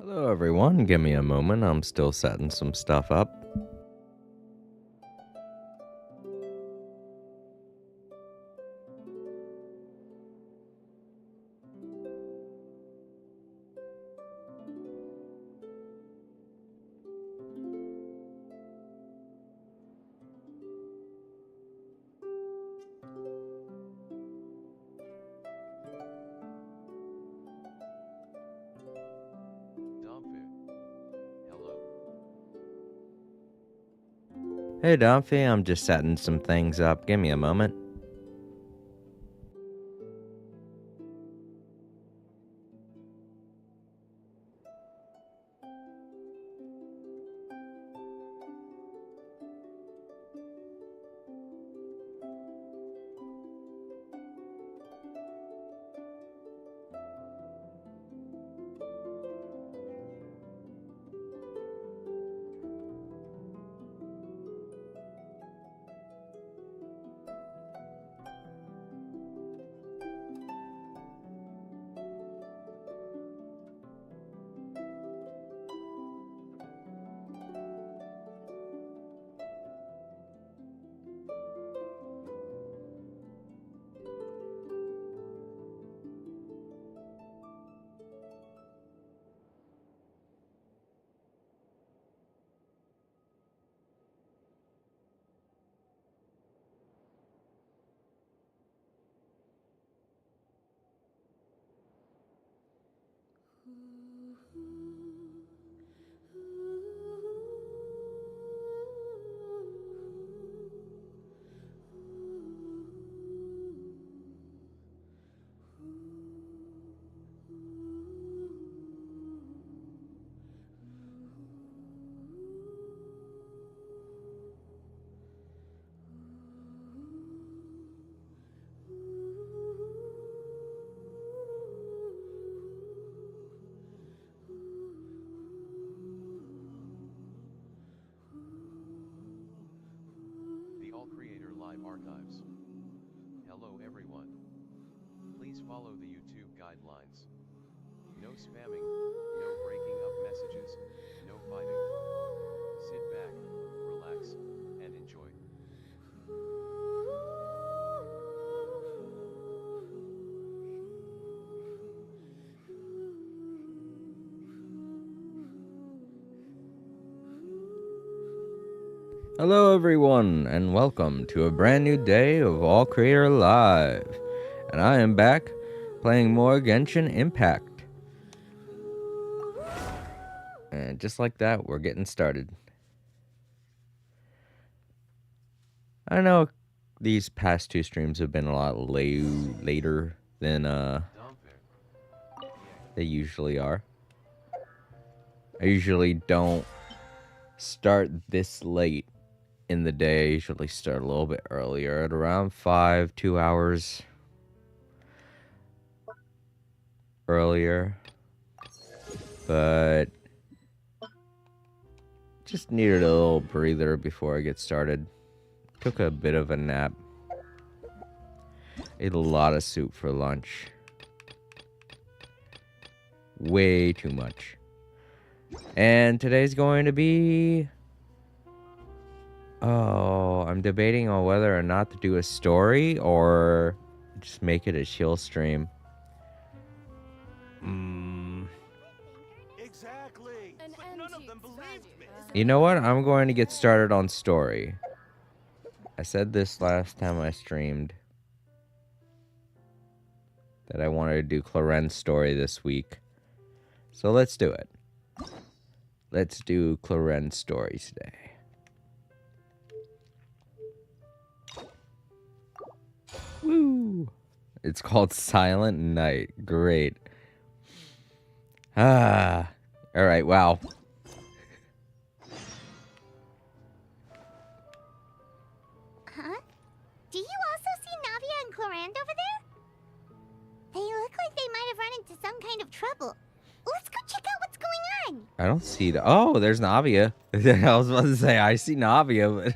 Hello everyone, give me a moment, I'm still setting some stuff up. Hey Dumpy, I'm just setting some things up, give me a moment. Archives. Hello everyone. Please follow the YouTube guidelines. No spamming, no breaking up messages, no fighting. Sit back, relax, and enjoy. Hello everyone, and welcome to a brand new day of All Creator Live. And I am back, playing more Genshin Impact. And just like that, we're getting started. I know these past two streams have been a lot later than they usually are. I usually don't start this late in the day. I usually start a little bit earlier at around 2 hours earlier. But just needed a little breather before I get started. Took a bit of a nap. Ate a lot of soup for lunch. Way too much. And today's going to be... I'm debating on whether or not to do a story or just make it a chill stream. Exactly. But none of them believed me. You know what? I'm going to get started on story. I said this last time I streamed, that I wanted to do Claren's story this week. So let's do it. Let's do Claren's story today. Woo! It's called Silent Night. Great. Alright, wow. Huh? Do you also see Navia and Clarand over there? They look like they might have run into some kind of trouble. Let's go check out what's going on. I don't see the... Oh, there's Navia. I was about to say, I see Navia, but...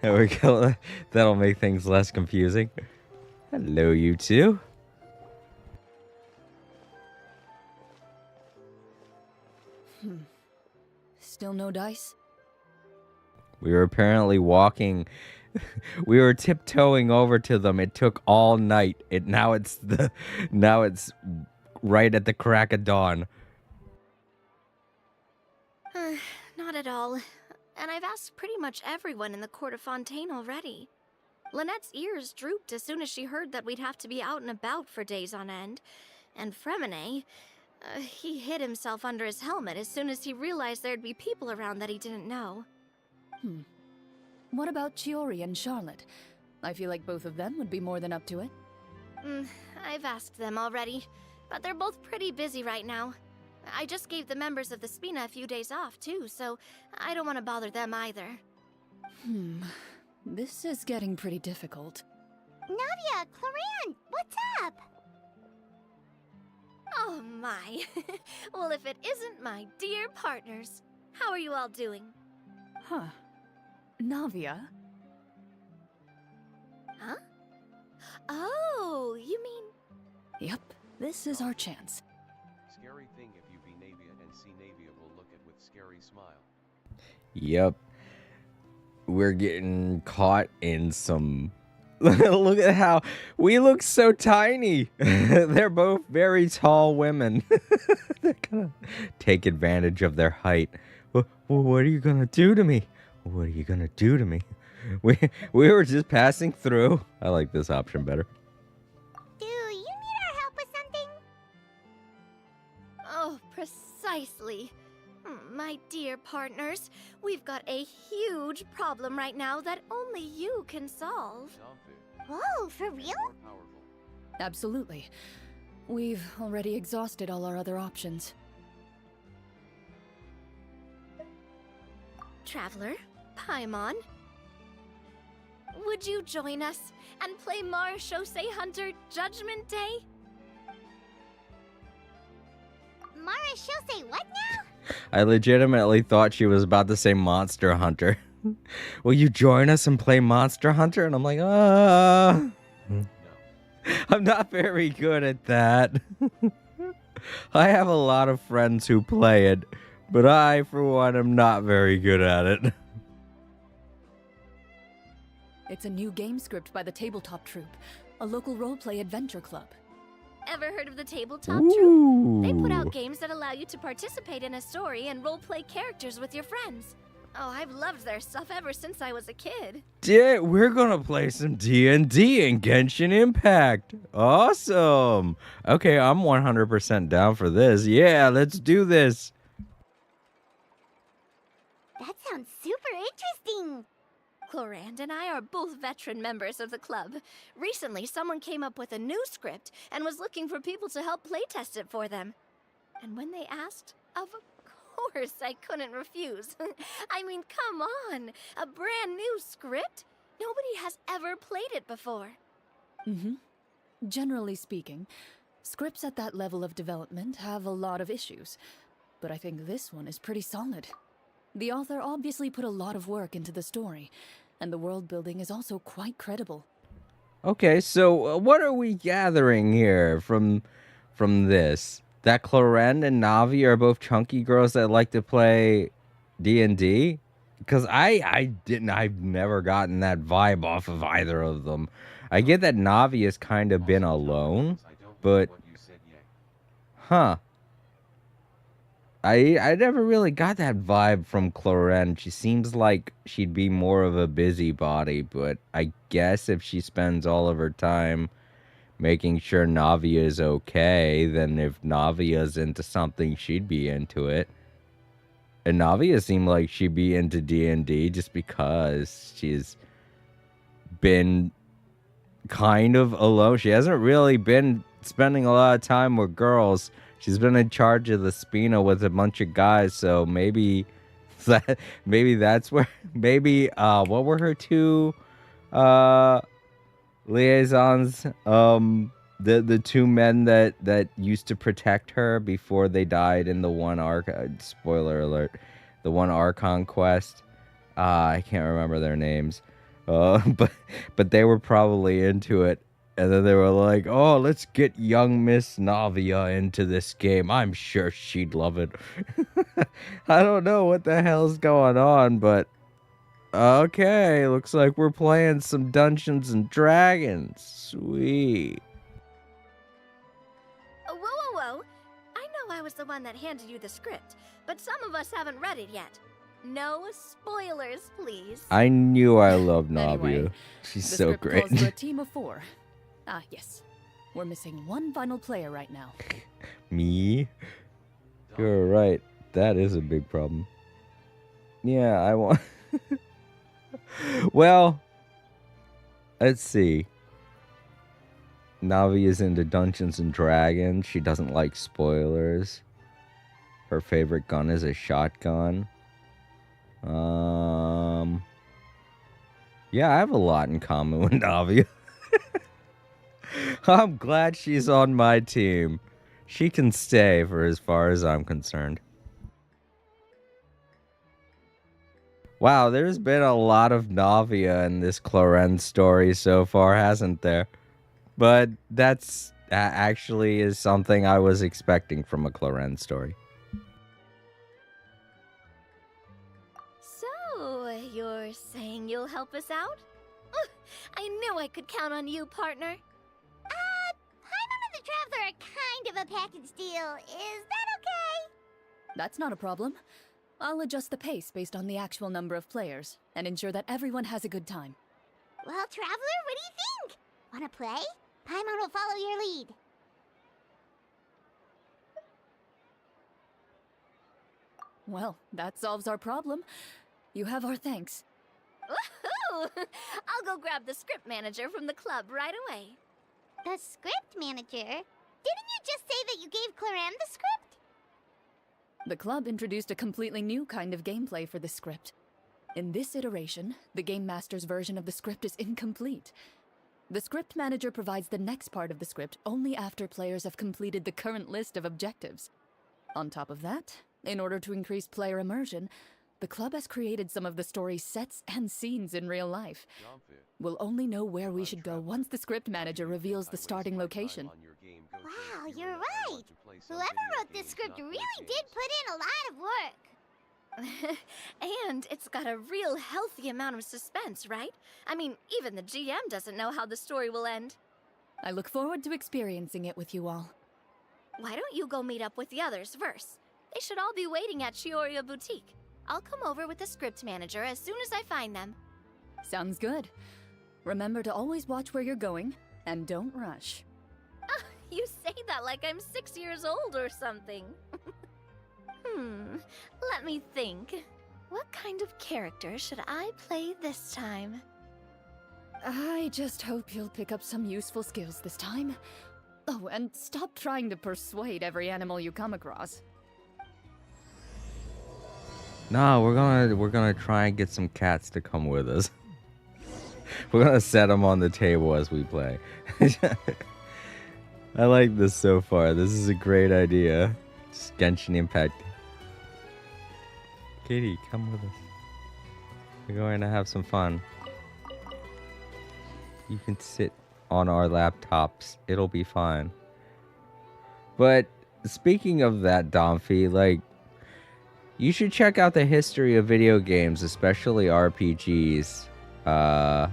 There we go. That'll make things less confusing. Hello, you two. Still no dice? We were apparently walking. We were tiptoeing over to them. It took all night. Now it's right at the crack of dawn. Not at all. And I've asked pretty much everyone in the court of Fontaine already. Lynette's ears drooped as soon as she heard that we'd have to be out and about for days on end. And Fremine, he hid himself under his helmet as soon as he realized there'd be people around that he didn't know. What about Chiori and Charlotte? I feel like both of them would be more than up to it. I've asked them already, but they're both pretty busy right now. I just gave the members of the Spina a few days off, too, so I don't want to bother them either. This is getting pretty difficult. Navia, Cloran, what's up? Oh my. Well, if it isn't my dear partners. How are you all doing? Huh. Navia? Huh? Oh, you mean... Yep, this is our chance. Scary thing if you be Navia and see Navia will look at with scary smile. Yep. We're getting caught in some... Look at how... We look so tiny. They're both very tall women. They're gonna take advantage of their height. What are you gonna do to me? What are you gonna do to me? We were just passing through. I like this option better. Do you need our help with something? Oh, precisely. My dear partners, we've got a huge problem right now that only you can solve. Whoa, for real? More powerful. Absolutely. We've already exhausted all our other options. Traveler, Paimon, would you join us and play Marechaussee Hunter Judgment Day? Marechaussee, what now? I legitimately thought she was about to say Monster Hunter. Will you join us and play Monster Hunter? And I'm like, No. I'm not very good at that. I have a lot of friends who play it, but I, for one, am not very good at it. It's a new game script by the Tabletop Troupe, a local roleplay adventure club. Ever heard of the Tabletop Troupe? They put out games that allow you to participate in a story and roleplay characters with your friends. Oh, I've loved their stuff ever since I was a kid. Yeah, we're gonna play some DnD and Genshin Impact. Awesome. Okay, I'm 100% down for this. Yeah, let's do this. That sounds super interesting. Clorand and I are both veteran members of the club. Recently, someone came up with a new script and was looking for people to help playtest it for them. And when they asked, of course I couldn't refuse. I mean, come on, a brand new script? Nobody has ever played it before. Generally speaking, scripts at that level of development have a lot of issues, but I think this one is pretty solid. The author obviously put a lot of work into the story, and the world building is also quite credible. Okay, so what are we gathering here from this? That Cloren and Navi are both chunky girls that like to play D&D? Because I've never gotten that vibe off of either of them. I get that Navi has kind of been alone, but huh. I never really got that vibe from Cloren. She seems like she'd be more of a busybody, but I guess if she spends all of her time making sure Navia is okay, then if Navia's into something, she'd be into it. And Navia seemed like she'd be into D&D just because she's been kind of alone. She hasn't really been spending a lot of time with girls. She's been in charge of the Spina with a bunch of guys, so maybe that's where what were her two liaisons? The two men that used to protect her before they died in the one spoiler alert, the one Archon quest. I can't remember their names. But they were probably into it. And then they were like, oh, let's get young Miss Navia into this game. I'm sure she'd love it. I don't know what the hell's going on, but okay, looks like we're playing some Dungeons and Dragons. Sweet. Whoa, whoa, whoa. I know I was the one that handed you the script, but some of us haven't read it yet. No spoilers, please. I knew I loved Navia. Anyway, She's the so script great. calls for a team of 4. Ah, yes. We're missing one final player right now. Me? You're right. That is a big problem. Yeah, I want... Well, let's see. Navi is into Dungeons and Dragons. She doesn't like spoilers. Her favorite gun is a shotgun. Yeah, I have a lot in common with Navi. I'm glad she's on my team. She can stay for as far as I'm concerned. Wow, there's been a lot of Navia in this Cloren story so far, hasn't there? But that's actually is something I was expecting from a Cloren story. So, you're saying you'll help us out? I knew I could count on you, partner. Paimon and the Traveler are kind of a package deal. Is that okay? That's not a problem. I'll adjust the pace based on the actual number of players and ensure that everyone has a good time. Well, Traveler, what do you think? Wanna play? Paimon will follow your lead. Well, that solves our problem. You have our thanks. Woohoo! I'll go grab the script manager from the club right away. The script manager? Didn't you just say that you gave Cloren the script? The club introduced a completely new kind of gameplay for the script. In this iteration, the Game Master's version of the script is incomplete. The script manager provides the next part of the script only after players have completed the current list of objectives. On top of that, in order to increase player immersion, the club has created some of the story's sets and scenes in real life. We'll only know where we should go once the script manager reveals the starting location. Wow, you're right. Whoever wrote this script really did put in a lot of work. And it's got a real healthy amount of suspense, right? I mean, even the GM doesn't know how the story will end. I look forward to experiencing it with you all. Why don't you go meet up with the others first? They should all be waiting at Chioria Boutique. I'll come over with the script manager as soon as I find them. Sounds good. Remember to always watch where you're going, and don't rush. You say that like I'm 6 years old or something. Let me think. What kind of character should I play this time? I just hope you'll pick up some useful skills this time. Oh, and stop trying to persuade every animal you come across. No, we're gonna try and get some cats to come with us. We're gonna set them on the table as we play. I like this so far. This is a great idea. Just Genshin Impact. Katie, come with us. We're going to have some fun. You can sit on our laptops. It'll be fine. But speaking of that, Domfy, like, you should check out the history of video games, especially RPGs. A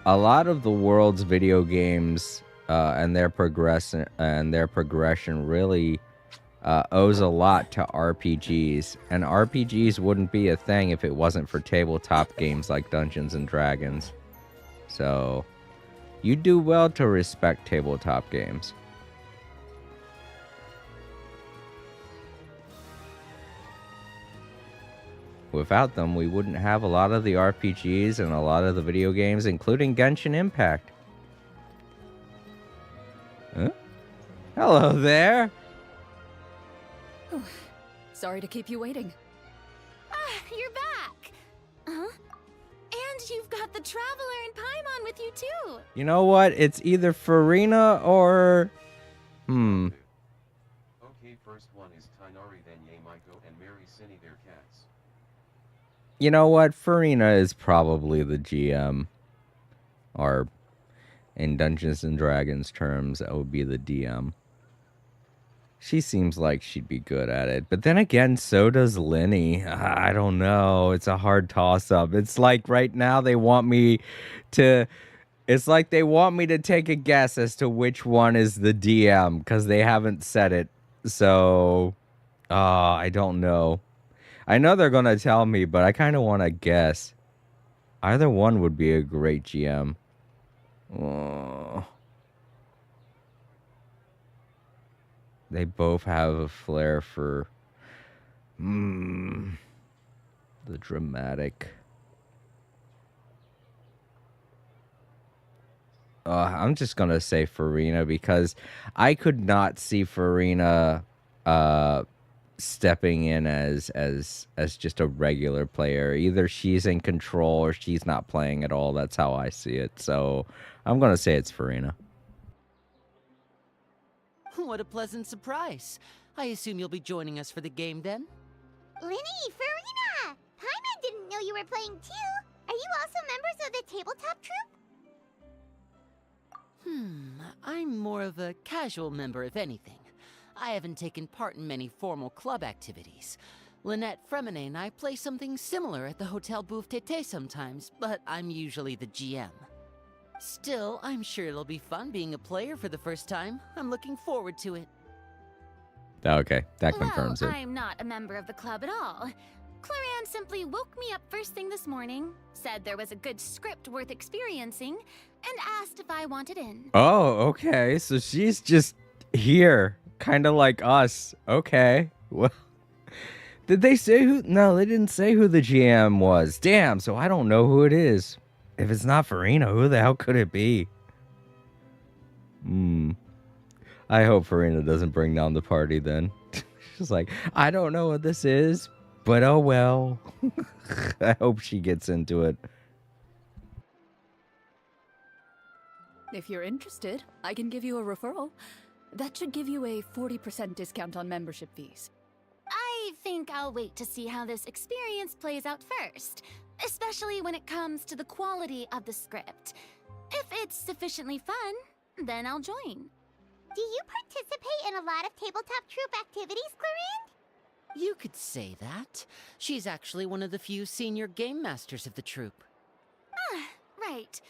lot of the world's video games and their progression really owes a lot to RPGs, and RPGs wouldn't be a thing if it wasn't for tabletop games like Dungeons and Dragons. So, you do well to respect tabletop games. Without them, we wouldn't have a lot of the RPGs and a lot of the video games, including Genshin Impact. Huh? Hello there! Sorry to keep you waiting. You're back! Huh? And you've got the Traveler and Paimon with you too! You know what? It's either Farina or... Okay, first one is Tainari, then Yamaiko and Mary Cine, their cats. You know what? Farina is probably the GM. Or In Dungeons and Dragons terms, that would be the DM. She seems like she'd be good at it. But then again, so does Lenny. I don't know. It's a hard toss-up. It's like right now they want me to... It's like they want me to take a guess as to which one is the DM because they haven't said it. So, I don't know. I know they're going to tell me, but I kind of want to guess. Either one would be a great GM. Oh. They both have a flair for the dramatic. I'm just gonna say Farina because I could not see Farina stepping in as just a regular player. Either she's in control or she's not playing at all. That's how I see it. So I'm gonna say it's Farina. What a pleasant surprise. I assume you'll be joining us for the game then? Linny, Farina! Paimon didn't know you were playing too. Are you also members of the tabletop troupe? I'm more of a casual member, if anything. I haven't taken part in many formal club activities. Lynette Fremine and I play something similar at the Hotel Bouffe Tété sometimes, but I'm usually the GM. Still, I'm sure it'll be fun being a player for the first time. I'm looking forward to it. Okay, that confirms well, it. I'm not a member of the club at all. Clarion simply woke me up first thing this morning, said there was a good script worth experiencing, and asked if I wanted in. Oh, okay. So she's just here, kind of like us. Okay. Well, did they say who? No, they didn't say who the GM was. Damn, so I don't know who it is. If it's not Farina, who the hell could it be? I hope Farina doesn't bring down the party then. She's like, I don't know what this is, but oh well. I hope she gets into it. If you're interested, I can give you a referral. That should give you a 40% discount on membership fees. I think I'll wait to see how this experience plays out first, especially when it comes to the quality of the script. If it's sufficiently fun, then I'll join. Do you participate in a lot of tabletop troupe activities, Clarinde? You could say that. She's actually one of the few senior game masters of the troupe. Ah, right.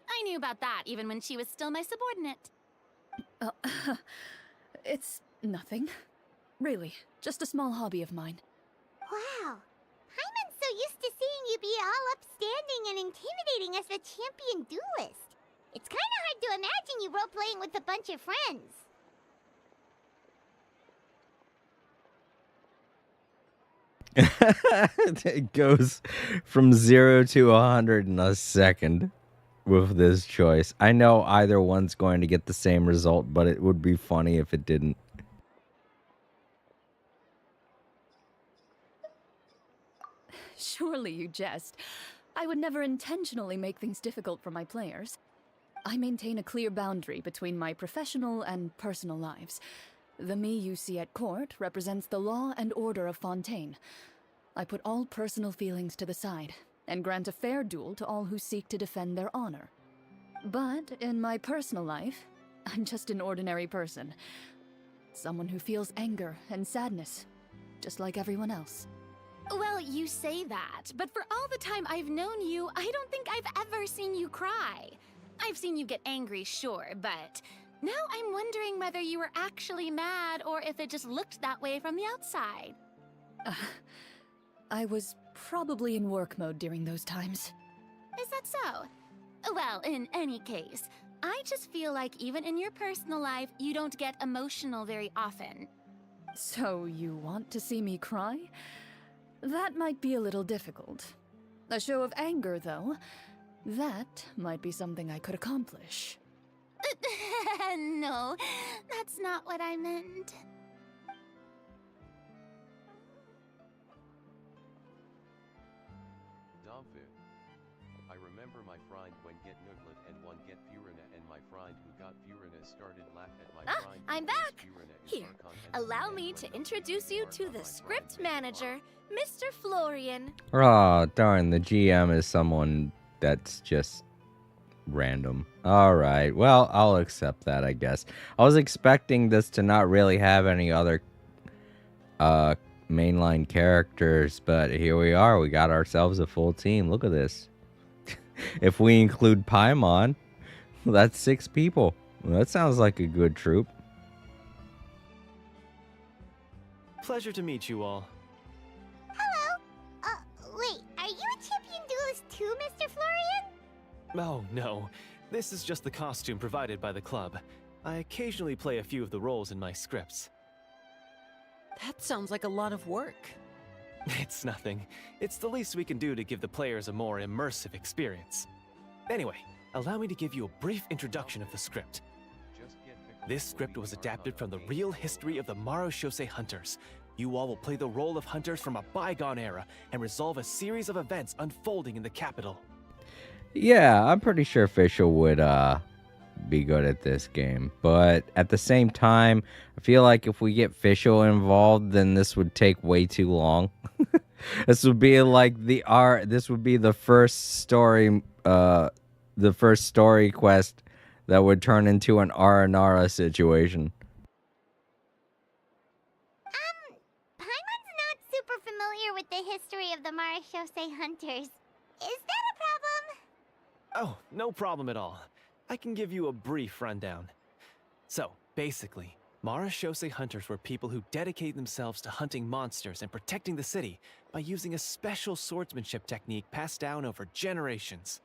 I knew about that even when she was still my subordinate. It's nothing. Really, just a small hobby of mine. Wow. Paimon's so used to seeing you be all upstanding and intimidating as the champion duelist. It's kind of hard to imagine you role-playing with a bunch of friends. It goes from 0 to 100 in a second with this choice. I know either one's going to get the same result, but it would be funny if it didn't. Surely you jest. I would never intentionally make things difficult for my players. I maintain a clear boundary between my professional and personal lives. The me you see at court represents the law and order of Fontaine. I put all personal feelings to the side and grant a fair duel to all who seek to defend their honor. But in my personal life, I'm just an ordinary person. Someone who feels anger and sadness, just like everyone else. Well, you say that, but for all the time I've known you, I don't think I've ever seen you cry. I've seen you get angry, sure, but now I'm wondering whether you were actually mad or if it just looked that way from the outside. I was probably in work mode during those times. Is that so? Well, in any case, I just feel like even in your personal life, you don't get emotional very often. So you want to see me cry? That might be a little difficult. A show of anger, though, that might be something I could accomplish. No, that's not what I meant. Domfu. I remember my friend when get Nuglet and one get Furina and my friend who got Furina started laugh at my friend. I'm back! Here, allow me to introduce you to the script manager, Mr. Florian. Oh, darn, the GM is someone that's just random. Alright, well, I'll accept that, I guess. I was expecting this to not really have any other mainline characters, but here we are. We got ourselves a full team. Look at this. If we include Paimon, that's 6 people. Well, that sounds like a good troop. Pleasure to meet you all. Hello. Wait, are you a champion duelist too, Mr. Florian? Oh, no. This is just the costume provided by the club. I occasionally play a few of the roles in my scripts. That sounds like a lot of work. It's nothing. It's the least we can do to give the players a more immersive experience. Anyway, allow me to give you a brief introduction of the script. This script was adapted from the real history of the Marushose Hunters. You all will play the role of hunters from a bygone era and resolve a series of events unfolding in the capital. Yeah, I'm pretty sure Fischl would be good at this game, but at the same time, I feel like if we get Fischl involved, then this would take way too long. This would be like this would be the first story quest that would turn into an Aranara situation. Paimon's not super familiar with the history of the Marushose Hunters. Is that a problem? Oh, no problem at all. I can give you a brief rundown. So, basically, Marushose Hunters were people who dedicated themselves to hunting monsters and protecting the city by using a special swordsmanship technique passed down over generations.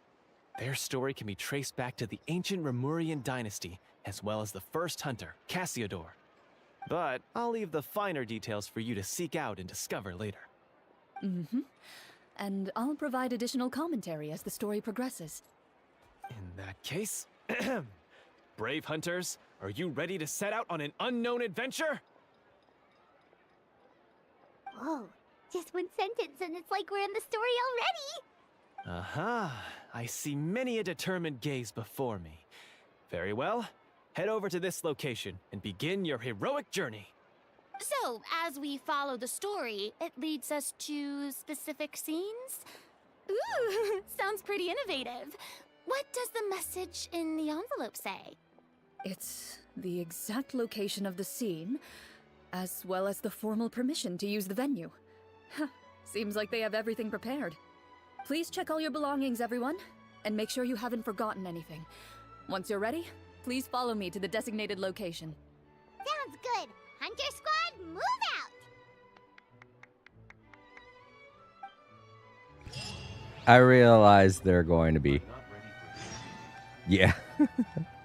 Their story can be traced back to the ancient Remurian dynasty, as well as the first hunter, Cassiodor. But I'll leave the finer details for you to seek out and discover later. Mm-hmm. And I'll provide additional commentary as the story progresses. In that case, brave hunters, are you ready to set out on an unknown adventure? Whoa, just one sentence and it's like we're in the story already! Aha, I see many a determined gaze before me. Very well, head over to this location and begin your heroic journey. So, as we follow the story, it leads us to specific scenes? Ooh, sounds pretty innovative. What does the message in the envelope say? It's the exact location of the scene, as well as the formal permission to use the venue. Seems like they have everything prepared. Please check all your belongings, everyone, and make sure you haven't forgotten anything. Once you're ready, please follow me to the designated location. Sounds good! Hunter Squad, move out! I realize they're going to be... Yeah,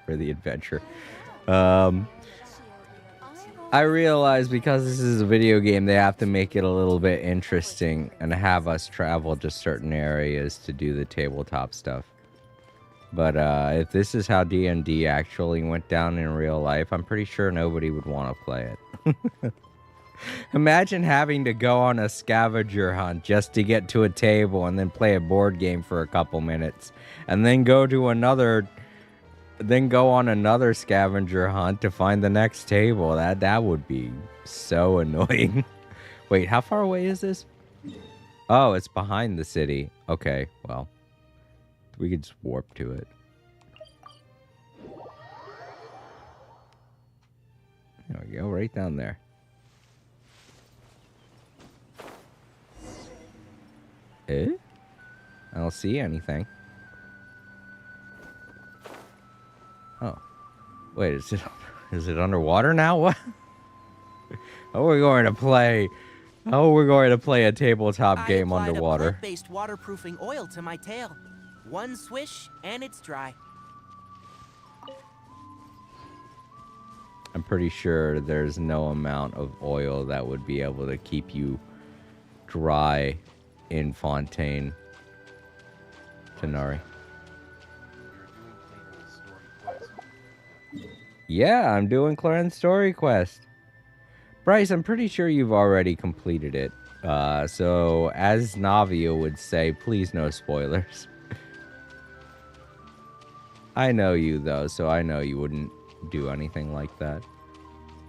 for the adventure. I realize because this is a video game, they have to make it a little bit interesting and have us travel to certain areas to do the tabletop stuff. But if this is how DnD actually went down in real life, I'm pretty sure nobody would want to play it. Imagine having to go on a scavenger hunt just to get to a table and then play a board game for a couple minutes. And then go on another scavenger hunt to find the next table. That would be so annoying. Wait, how far away is this? Oh, it's behind the city. Okay, well, we could just warp to it. There we go, right down there. Eh? I don't see anything. Oh. Wait, is it underwater now? What? Oh, we're going to play a tabletop game underwater. I applied a plant-based waterproofing oil to my tail. One swish and it's dry. I'm pretty sure there's no amount of oil that would be able to keep you dry in Fontaine, Tenari. Yeah, I'm doing Claren's story quest. Bryce, I'm pretty sure you've already completed it. So, as Navia would say, please no spoilers. I know you, though, so I know you wouldn't do anything like that.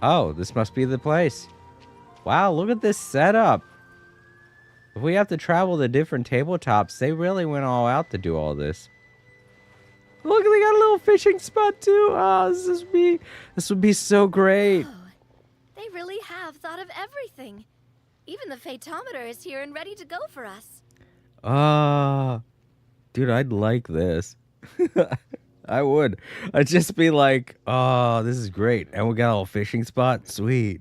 Oh, this must be the place. Wow, look at this setup. If we have to travel to different tabletops, they really went all out to do all this. Look, they got a little fishing spot too. Oh, this would be so great. Oh, they really have thought of everything. Even the phaetometer is here and ready to go for us. Dude, I'd like this. I would. I'd just be like, oh, this is great. And we got a little fishing spot. Sweet.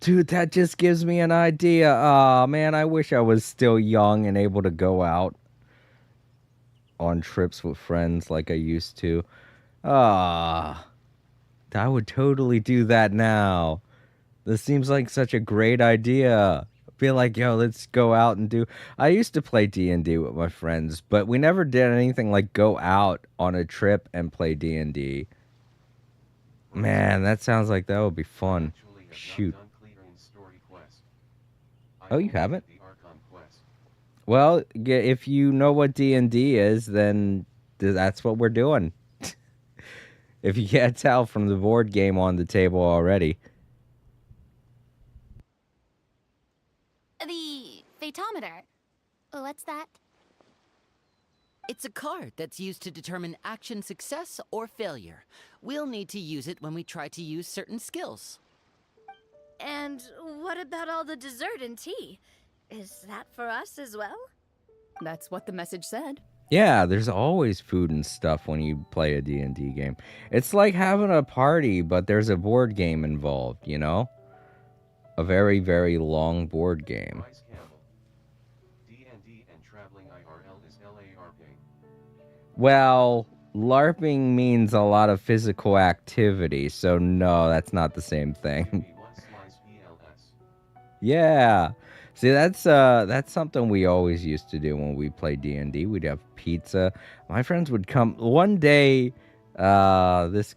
Dude, that just gives me an idea. Oh, man, I wish I was still young and able to go out on trips with friends like I used to. I would totally do that now. This seems like such a great idea. Be like, yo, let's go out and do... I used to play D&D with my friends, but we never did anything like go out on a trip and play D&D. Man, that sounds like that would be fun. Shoot. Oh, you haven't? Well, if you know what D&D is, then that's what we're doing. If you can't tell from the board game on the table already. The phaetometer. What's that? It's a card that's used to determine action success or failure. We'll need to use it when we try to use certain skills. And what about all the dessert and tea? Is that for us as well? That's what the message said. Yeah, there's always food and stuff when you play a D&D game. It's like having a party, but there's a board game involved, you know? A very, very long board game. D&D and traveling IRL is LARPing. Well, LARPing means a lot of physical activity, so no, that's not the same thing. Yeah. See, that's something we always used to do when we played D&D. We'd have pizza. My friends would come one day. This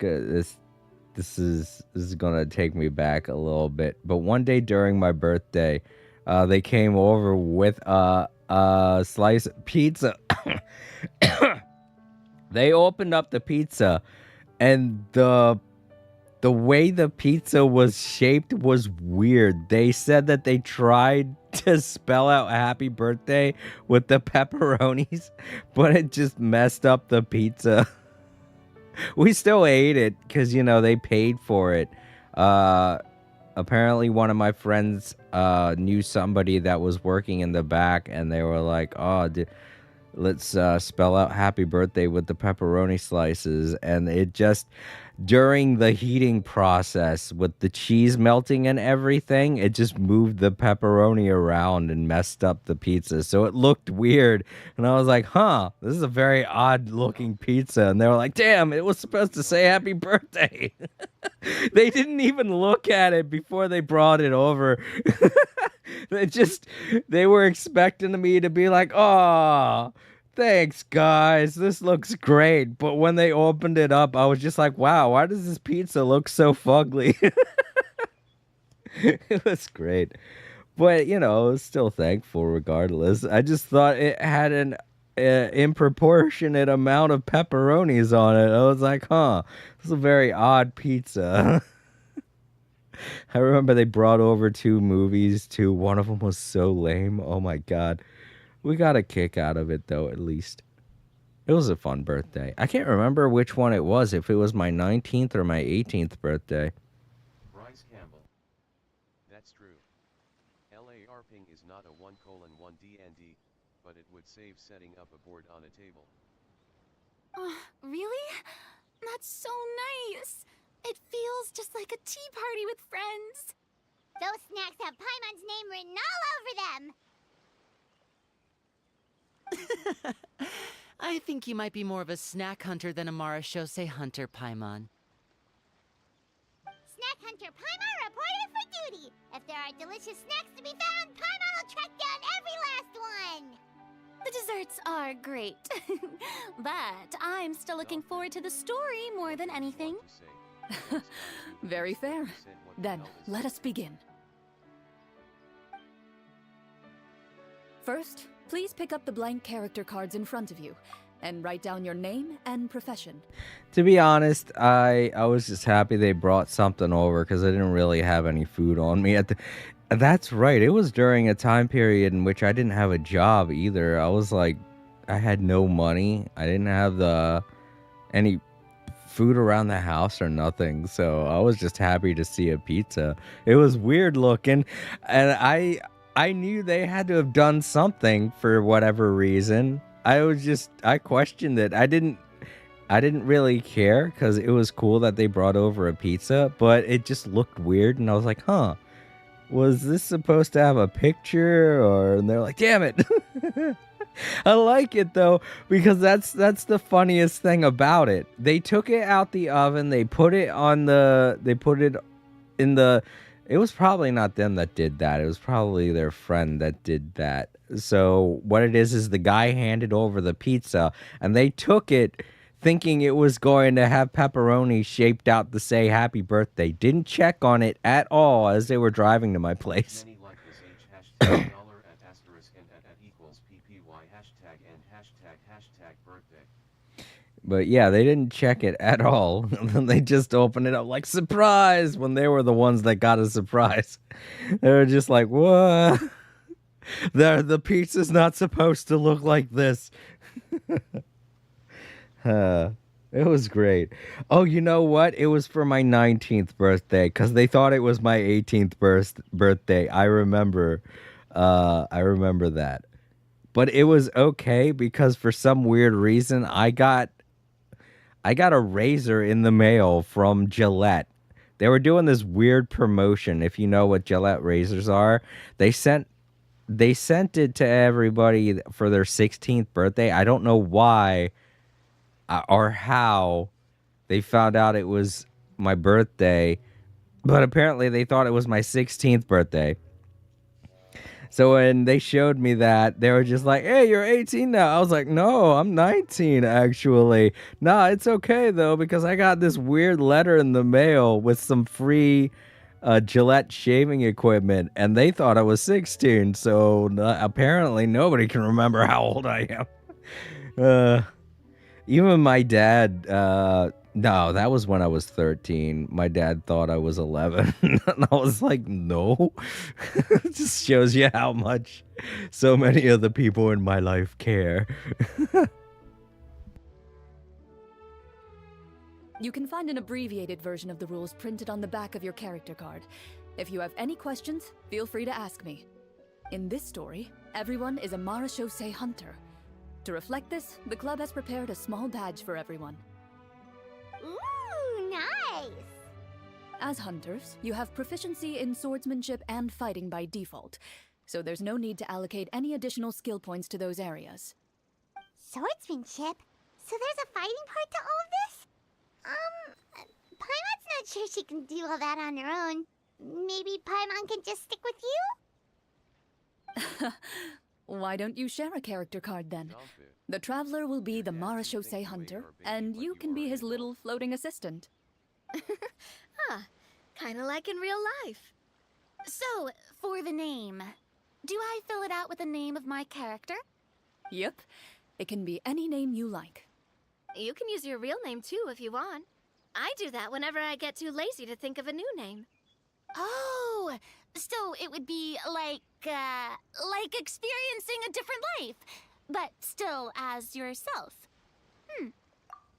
is gonna take me back a little bit, but one day during my birthday, they came over with a slice of pizza. They opened up the pizza, and the way the pizza was shaped was weird. They said that they tried to spell out happy birthday with the pepperonis, but it just messed up the pizza. We still ate it because, you know, they paid for it. Apparently one of my friends knew somebody that was working in the back, and they were like, oh, let's spell out happy birthday with the pepperoni slices. And it just, during the heating process with the cheese melting and everything, it just moved the pepperoni around and messed up the pizza. So it looked weird. And I was like, huh, this is a very odd looking pizza. And they were like, damn, it was supposed to say happy birthday. They didn't even look at it before they brought it over. They were expecting me to be like, oh, thanks, guys. This looks great. But when they opened it up, I was just like, wow, why does this pizza look so fugly? It was great. But, you know, I was still thankful regardless. I just thought it had an improportionate amount of pepperonis on it. I was like, huh, this is a very odd pizza. I remember they brought over 2 movies, too. One of them was so lame. Oh, my God. We got a kick out of it, though, at least. It was a fun birthday. I can't remember which one it was, if it was my 19th or my 18th birthday. Bryce Campbell. That's true. LARPing is not a 1:1 D&D, but it would save setting up a board on a table. Oh, really? That's so nice. It feels just like a tea party with friends. Those snacks have Paimon's name written all over them. I think you might be more of a snack hunter than a Marashose hunter, Paimon. Snack Hunter Paimon reported for duty. If there are delicious snacks to be found, Paimon will track down every last one. The desserts are great. But I'm still looking forward to the story more than anything. Very fair. Then, let us begin. First, please pick up the blank character cards in front of you and write down your name and profession. To be honest, I was just happy they brought something over because I didn't really have any food on me. That's right. It was during a time period in which I didn't have a job either. I I had no money. I didn't have any food around the house or nothing, so I was just happy to see a pizza. It was weird looking, and I knew they had to have done something for whatever reason. I questioned it. I didn't really care because it was cool that they brought over a pizza, but it just looked weird, and I was like, huh, was this supposed to have a picture? Or, and they're like, damn it. I like it though, because that's the funniest thing about it. They took it out the oven, they put it in the, it was probably not them that did that. It was probably their friend that did that. So what it is the guy handed over the pizza, and they took it thinking it was going to have pepperoni shaped out to say happy birthday. Didn't check on it at all as they were driving to my place. Many like this H hashtag dollar at asterisk and at equals PPY hashtag and hashtag birthday. But yeah, they didn't check it at all. They just opened it up like surprise when they were the ones that got a surprise. They were just like, what? The pizza's not supposed to look like this. It was great. Oh, you know what? It was for my 19th birthday because they thought it was my 18th birthday. I remember that. But it was okay because for some weird reason I got a razor in the mail from Gillette. They were doing this weird promotion. If you know what Gillette razors are, they sent it to everybody for their 16th birthday. I don't know why or how they found out it was my birthday, but apparently they thought it was my 16th birthday. So when they showed me that, they were just like, hey, you're 18 now. I was like, no, I'm 19, actually. Nah, it's okay, though, because I got this weird letter in the mail with some free Gillette shaving equipment, and they thought I was 16. So apparently nobody can remember how old I am. Even my dad, no, that was when I was 13. My dad thought I was 11. And I was like, no. It just shows you how much so many of the people in my life care. You can find an abbreviated version of the rules printed on the back of your character card. If you have any questions, feel free to ask me. In this story, everyone is a Marashosei hunter. To reflect this, the club has prepared a small badge for everyone. Ooh, nice! As hunters, you have proficiency in swordsmanship and fighting by default, so there's no need to allocate any additional skill points to those areas. Swordsmanship? So there's a fighting part to all of this? Paimon's not sure she can do all that on her own. Maybe Paimon can just stick with you? Why don't you share a character card then? The Traveler will be the Marashosei hunter, and you can be his little floating assistant. Kinda like in real life. So, for the name, do I fill it out with the name of my character? Yep. It can be any name you like. You can use your real name too if you want. I do that whenever I get too lazy to think of a new name. Oh, so it would be like experiencing a different life, but still as yourself.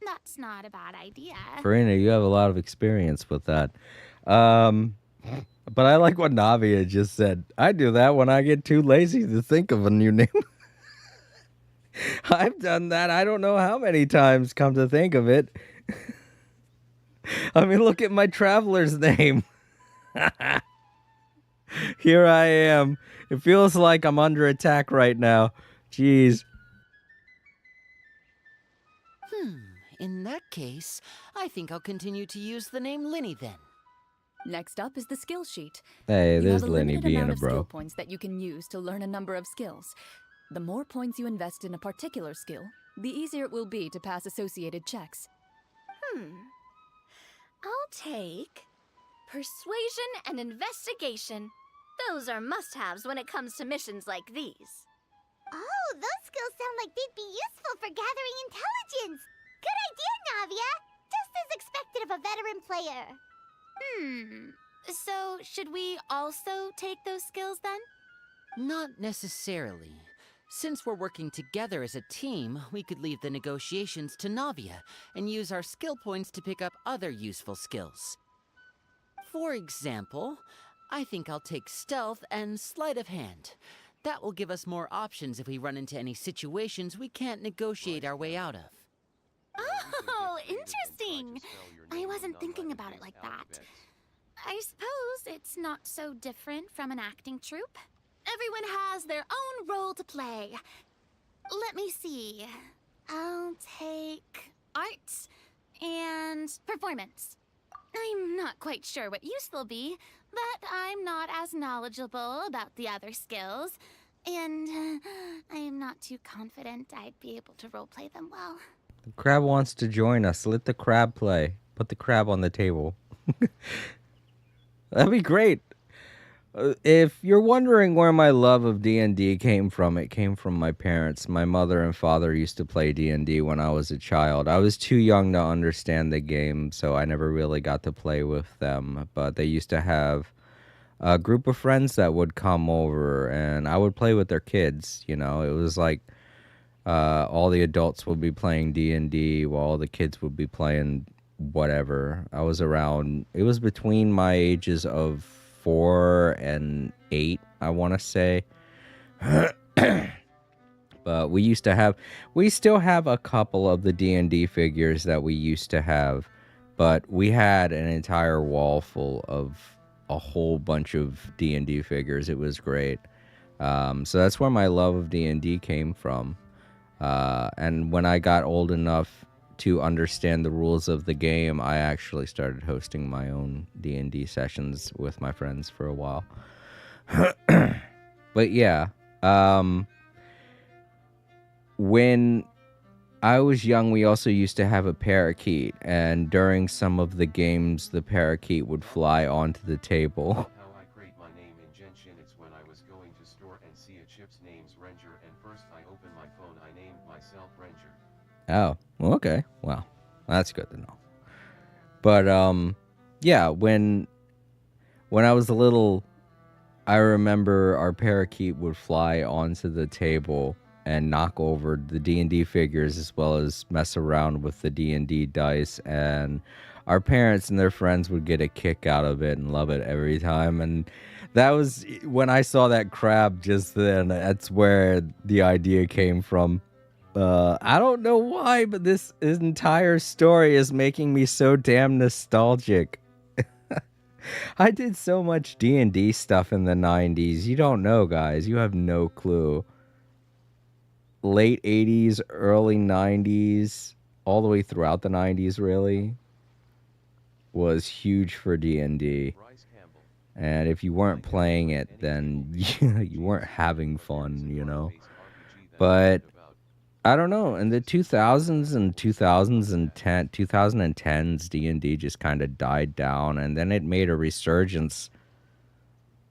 That's not a bad idea. Farina, you have a lot of experience with that. But I like what Navia just said. I do that when I get too lazy to think of a new name. I've done that I don't know how many times, come to think of it. I mean, look at my traveler's name. Here I am. It feels like I'm under attack right now. Jeez. In that case, I think I'll continue to use the name Linny then. Next up is the skill sheet. Hey, You there's have a Lenny limited being amount a of skill bro. points that you can use to learn a number of skills. The more points you invest in a particular skill, the easier it will be to pass associated checks. I'll take persuasion and investigation. Those are must-haves when it comes to missions like these. Oh, those skills sound like they'd be useful for gathering intelligence. Good idea, Navia. Just as expected of a veteran player. So should we also take those skills then? Not necessarily. Since we're working together as a team, we could leave the negotiations to Navia and use our skill points to pick up other useful skills. For example, I think I'll take stealth and sleight of hand. That will give us more options if we run into any situations we can't negotiate our way out of. Oh, interesting. I wasn't thinking about it like that. I suppose it's not so different from an acting troupe. Everyone has their own role to play. Let me see. I'll take arts and performance. I'm not quite sure what use they'll be, but I'm not as knowledgeable about the other skills, and I'm not too confident I'd be able to roleplay them well. The crab wants to join us. Let the crab play. Put the crab on the table. That'd be great. If you're wondering where my love of D&D came from, it came from my parents. My mother and father used to play D&D when I was a child. I was too young to understand the game, so I never really got to play with them. But they used to have a group of friends that would come over, and I would play with their kids. You know, it was like all the adults would be playing D&D while the kids would be playing whatever. I was around, it was between my ages of 4 and 8, I want to say. But we still have a couple of the D&D figures that we used to have, but we had an entire wall full of a whole bunch of D&D figures. It was great. So that's where my love of D&D came from. And when I got old enough to understand the rules of the game, I actually started hosting my own D&D sessions with my friends for a while. But yeah, when I was young, we also used to have a parakeet, and during some of the games, the parakeet would fly onto the table. How I create my name in Genshin, it's when I was going to store and see a chip's name's Ranger, and first I opened my phone, I named myself Ranger. Oh, well, okay. Well, that's good to know. But yeah, when I was little, I remember our parakeet would fly onto the table and knock over the D&D figures, as well as mess around with the D&D dice, and our parents and their friends would get a kick out of it and love it every time. And that was when I saw that crab just then. That's where the idea came from. I don't know why, but this entire story is making me so damn nostalgic. I did so much D&D stuff in the 90s. You don't know, guys. You have no clue. Late 80s, early 90s, all the way throughout the 90s, really, was huge for D&D. And if you weren't playing it, then you weren't having fun, you know? But I don't know, in the 2000s and 2010s, D&D just kind of died down, and then it made a resurgence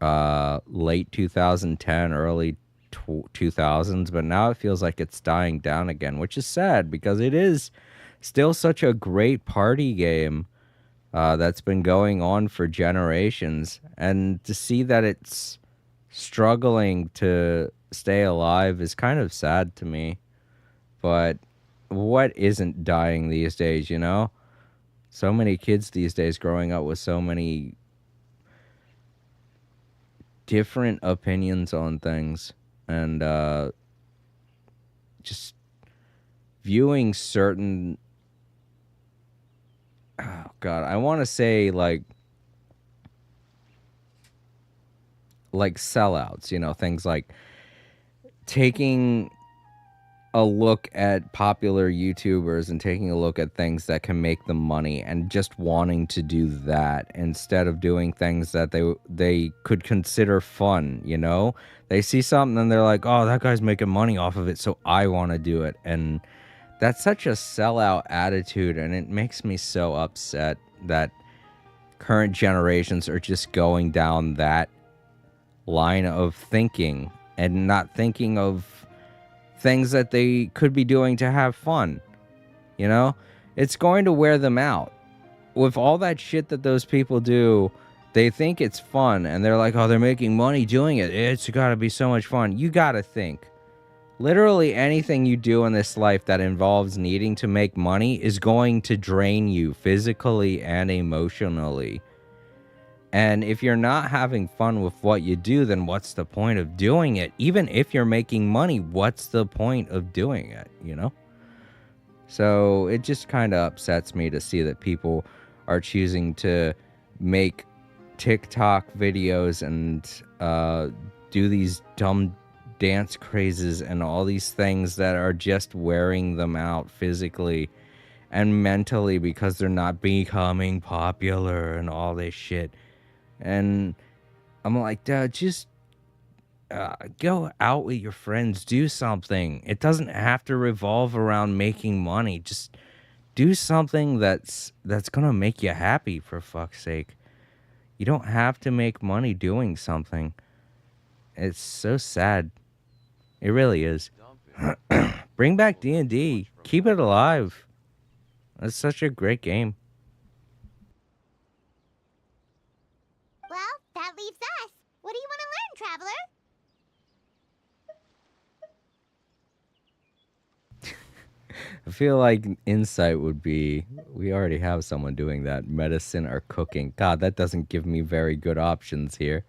late 2010, early 2000s, but now it feels like it's dying down again, which is sad because it is still such a great party game that's been going on for generations, and to see that it's struggling to stay alive is kind of sad to me. But what isn't dying these days, you know? So many kids these days growing up with so many different opinions on things, and just viewing certain, oh god, I want to say like sellouts, you know, things like taking a look at popular YouTubers and taking a look at things that can make them money and just wanting to do that instead of doing things that they could consider fun, you know? They see something and they're like, oh, that guy's making money off of it, so I want to do it. And that's such a sellout attitude, and it makes me so upset that current generations are just going down that line of thinking and not thinking of things that they could be doing to have fun, you know? It's going to wear them out. With all that shit that those people do, they think it's fun, and they're like, oh, they're making money doing it. It's gotta be so much fun. You gotta think. Literally anything you do in this life that involves needing to make money is going to drain you physically and emotionally. And if you're not having fun with what you do, then what's the point of doing it? Even if you're making money, what's the point of doing it, you know? So it just kind of upsets me to see that people are choosing to make TikTok videos and do these dumb dance crazes and all these things that are just wearing them out physically and mentally because they're not becoming popular and all this shit. And I'm like, dude, just go out with your friends, do something. It doesn't have to revolve around making money. Just do something that's gonna make you happy, for fuck's sake. You don't have to make money doing something. It's so sad. It really is. Bring back D&D. Keep it alive. It's such a great game. Well, that leaves us. What do you want to learn, Traveler? I feel like insight would be, we already have someone doing that, medicine or cooking. God, that doesn't give me very good options here.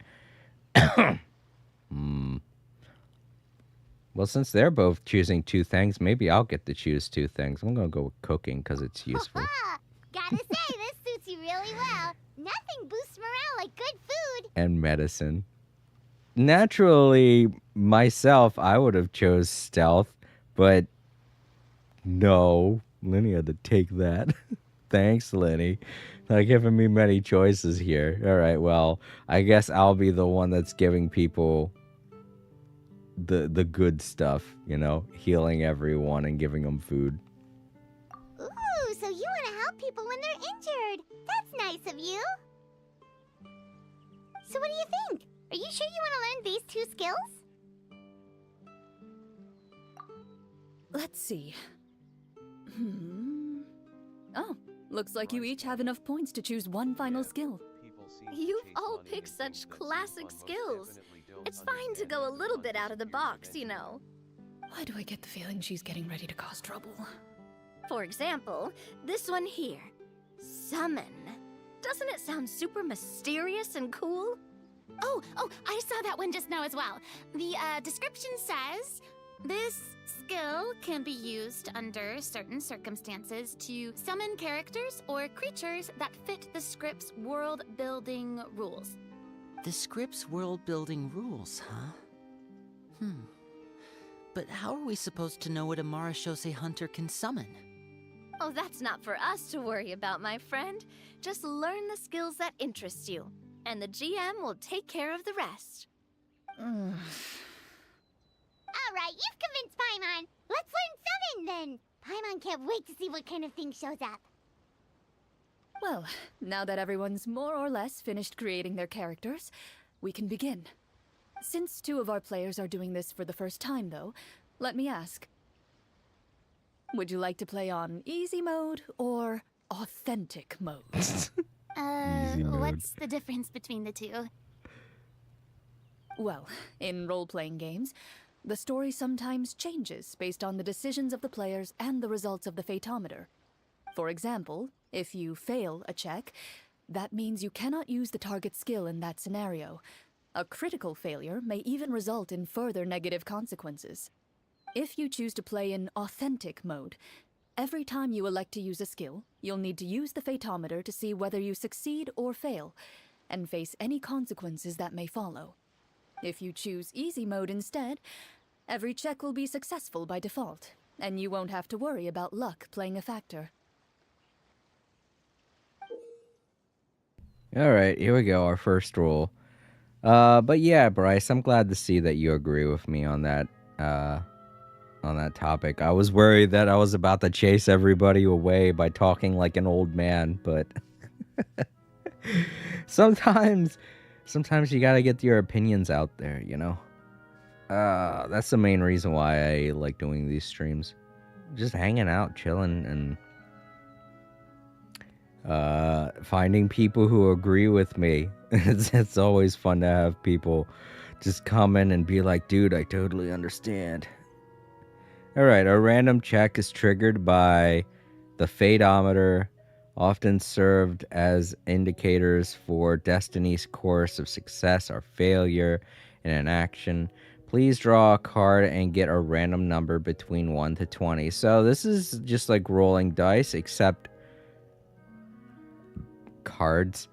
Well, since they're both choosing two things, maybe I'll get to choose two things. I'm going to go with cooking because it's useful. Gotta say, this suits you really well. Nothing boosts morale like good food. And medicine. Naturally, myself, I would have chose stealth, but no, Lenny had to take that. Thanks, Lenny. Not giving me many choices here. All right, well, I guess I'll be the one that's giving people the good stuff, you know, healing everyone and giving them food. Ooh, so you want to help people when they're injured. That's nice of you. So what do you think? Are you sure you want to learn these two skills? Let's see. Oh, looks like you each have enough points to choose one final skill. You've all picked such classic skills. It's fine to go a little bit out of the box, you know. Why do I get the feeling she's getting ready to cause trouble? For example, this one here. Summon. Doesn't it sound super mysterious and cool? Oh, I saw that one just now as well. The description says, this skill can be used under certain circumstances to summon characters or creatures that fit the script's world-building rules. The script's world-building rules, huh? But how are we supposed to know what a Marashose hunter can summon? Oh, that's not for us to worry about, my friend. Just learn the skills that interest you, and the GM will take care of the rest. All right, you've convinced Paimon. Let's learn summon then. Paimon can't wait to see what kind of thing shows up. Well, now that everyone's more or less finished creating their characters, we can begin. Since two of our players are doing this for the first time, though, let me ask. Would you like to play on easy mode or authentic mode? What's the difference between the two? Well, in role-playing games, the story sometimes changes based on the decisions of the players and the results of the Fatometer. For example, if you fail a check, that means you cannot use the target skill in that scenario. A critical failure may even result in further negative consequences. If you choose to play in authentic mode, every time you elect to use a skill, you'll need to use the Fatometer to see whether you succeed or fail, and face any consequences that may follow. If you choose easy mode instead, every check will be successful by default, and you won't have to worry about luck playing a factor. Alright, here we go, our first rule. But yeah, Bryce, I'm glad to see that you agree with me on that topic. I was worried that I was about to chase everybody away by talking like an old man, but sometimes you gotta get your opinions out there, you know? That's the main reason why I like doing these streams. Just hanging out, chilling, and finding people who agree with me. It's always fun to have people just come in and be like, dude, I totally understand. Alright, a random check is triggered by the fateometer, often served as indicators for Destiny's course of success or failure in an action. Please draw a card and get a random number between 1 to 20. So this is just like rolling dice, except cards.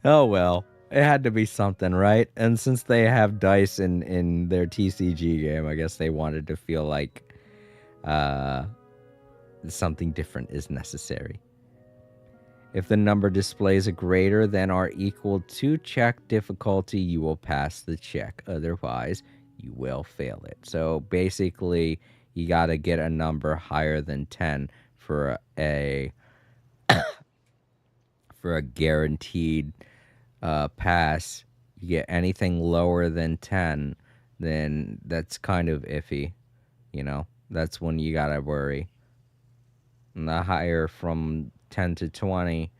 Oh well, it had to be something, right? And since they have dice in their TCG game, I guess they wanted to feel like something different is necessary. If the number displays a greater than or equal to check difficulty, you will pass the check. Otherwise, you will fail it. So basically, you got to get a number higher than 10 for a for a guaranteed pass. You get anything lower than 10, then that's kind of iffy. You know, that's when you got to worry. And the higher from 10 to 20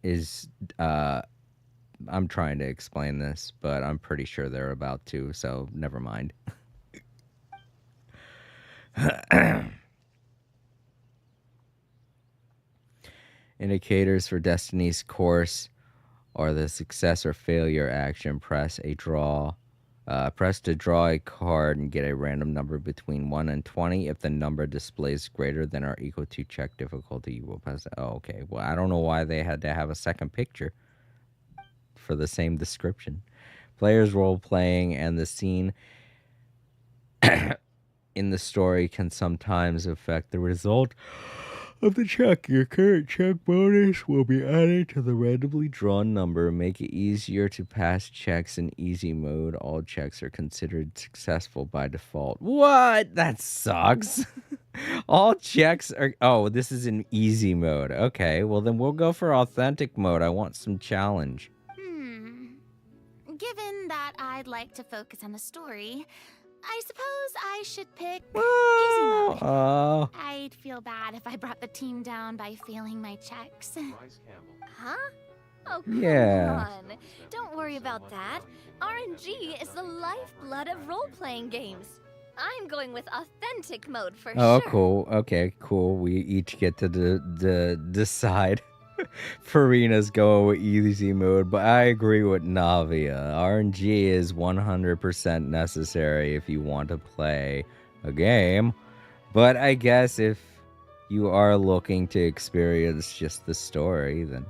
is I'm trying to explain this, but I'm pretty sure they're about to, so never mind. Indicators for Destiny's course or the success or failure action. Press to draw a card and get a random number between 1 and 20. If the number displays greater than or equal to check difficulty, you will pass it. Oh, okay. Well, I don't know why they had to have a second picture for the same description. Players' role-playing and the scene in the story can sometimes affect the result of the check. Your current check bonus will be added to the randomly drawn number. Make it easier to pass checks in easy mode. All checks are considered successful by default. What? That sucks. All checks are... Oh, this is in easy mode. Okay, well then we'll go for authentic mode. I want some challenge. Given that I'd like to focus on the story, I suppose I should pick easy mode. I'd feel bad if I brought the team down by failing my checks. Bryce Campbell. Huh? Oh, come Yeah. on. Don't worry about that. RNG is the lifeblood of role-playing games. I'm going with authentic mode for Oh, sure. cool. Okay, cool. We each get to decide. Farina's going with easy mode, but I agree with Navia. RNG is 100% necessary if you want to play a game. But I guess if you are looking to experience just the story, then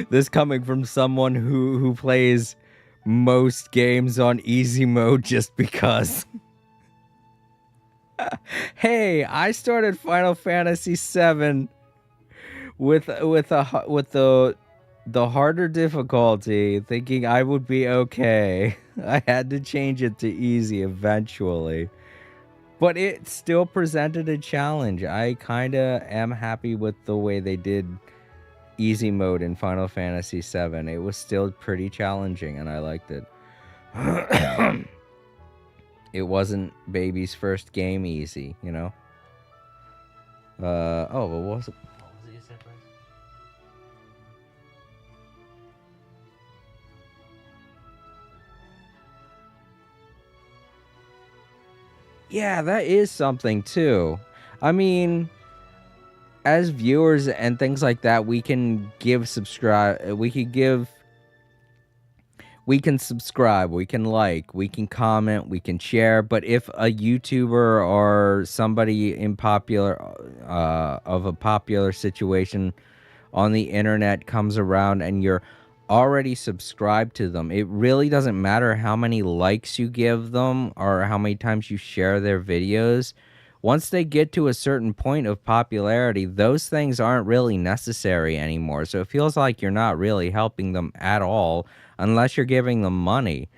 this coming from someone who plays most games on easy mode just because. Hey, I started Final Fantasy VII with the harder difficulty, thinking I would be okay. I had to change it to easy eventually, but it still presented a challenge. I kind of am happy with the way they did easy mode in Final Fantasy VII. It was still pretty challenging, and I liked it. It wasn't baby's first game easy, you know. Oh, but what was it? Yeah, that is something too. I mean, as viewers and things like that, we can subscribe, we can subscribe, we can like, we can comment, we can share. But if a YouTuber or somebody in of a popular situation on the internet comes around and you're already subscribed to them, it really doesn't matter how many likes you give them or how many times you share their videos. Once they get to a certain point of popularity, those things aren't really necessary anymore. So it feels like you're not really helping them at all unless you're giving them money.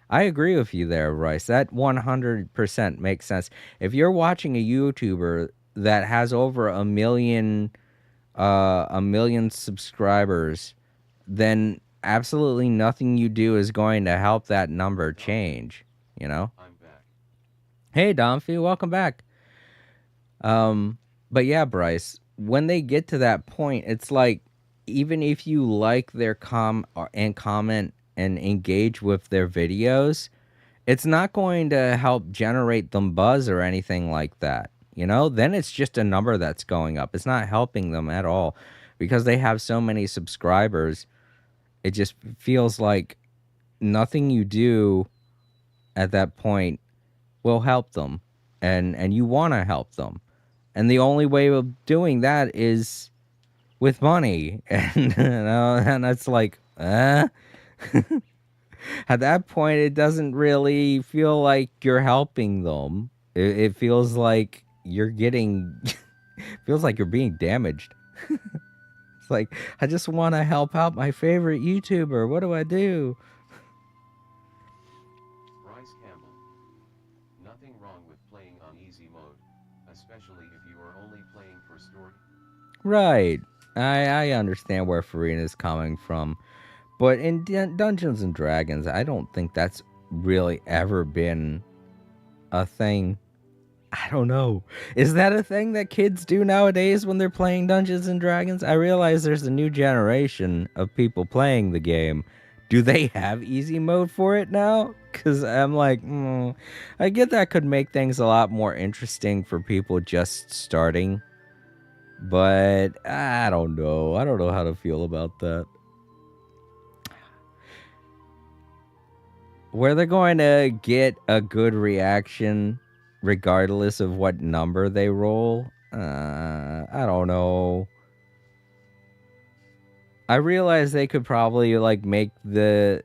I agree with you there, Bryce. That 100% makes sense. If you're watching a YouTuber that has over a million subscribers, then absolutely nothing you do is going to help that number change, you know? I'm back. Hey, Domfi, welcome back. But yeah, Bryce, when they get to that point, it's like, even if you like their comment and engage with their videos, it's not going to help generate them buzz or anything like that. Then it's just a number that's going up. It's not helping them at all because they have so many subscribers. It just feels like nothing you do at that point will help them, and you want to help them, and the only way of doing that is with money. And it's like at that point it doesn't really feel like you're helping them. It feels like you're getting feels like you're being damaged. It's like, I just want to help out my favorite YouTuber. What do I do? Bryce Campbell. Nothing wrong with playing on easy mode, especially if you are only playing for story. Right. I understand where Farina's coming from. But in Dungeons and Dragons, I don't think that's really ever been a thing. I don't know. Is that a thing that kids do nowadays when they're playing Dungeons and Dragons? I realize there's a new generation of people playing the game. Do they have easy mode for it now? Because I'm like, I get that could make things a lot more interesting for people just starting. But I don't know. I don't know how to feel about that. Where they're going to get a good reaction regardless of what number they roll, I don't know. I realize they could probably like make the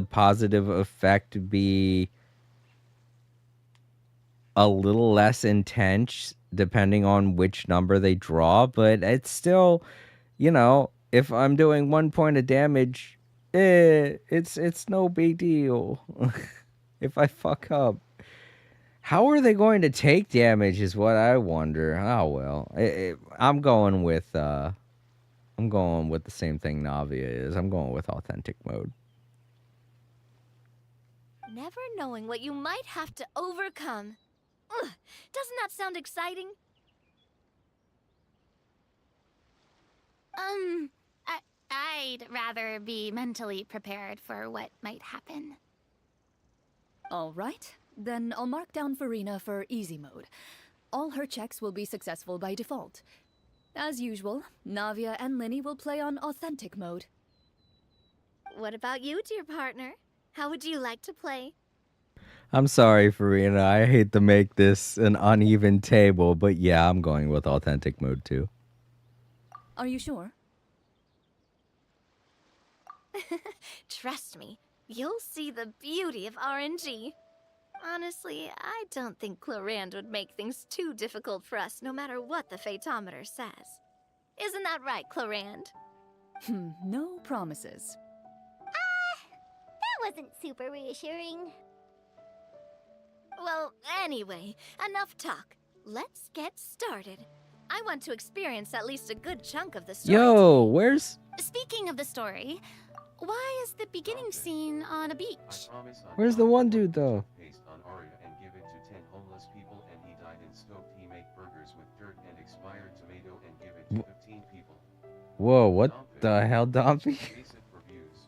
positive effect be a little less intense depending on which number they draw, but it's still, if I'm doing 1 point of damage, it's no big deal. If I fuck up. How are they going to take damage is what I wonder. Oh well. I'm going with the same thing Navia is. I'm going with authentic mode. Never knowing what you might have to overcome. Ugh, doesn't that sound exciting? I'd rather be mentally prepared for what might happen. All right, then I'll mark down Farina for easy mode. All her checks will be successful by default. As usual, Navia and Linny will play on authentic mode. What about you, dear partner? How would you like to play? I'm sorry, Farina. I hate to make this an uneven table, but yeah, I'm going with authentic mode too. Are you sure? Trust me, you'll see the beauty of RNG. Honestly, I don't think Clorand would make things too difficult for us, no matter what the Fatometer says. Isn't that right, Clorand? No promises. That wasn't super reassuring. Well, anyway, enough talk. Let's get started. I want to experience at least a good chunk of the story. Yo, where's... Speaking of the story, why is the beginning scene on a beach? Where's the one dude, though? Paste on Aria and give it to 10 homeless people, and he died and stoked. He make burgers with dirt and expired tomato and give it to 15 people. Whoa, what the hell, Dompy? Base it for views.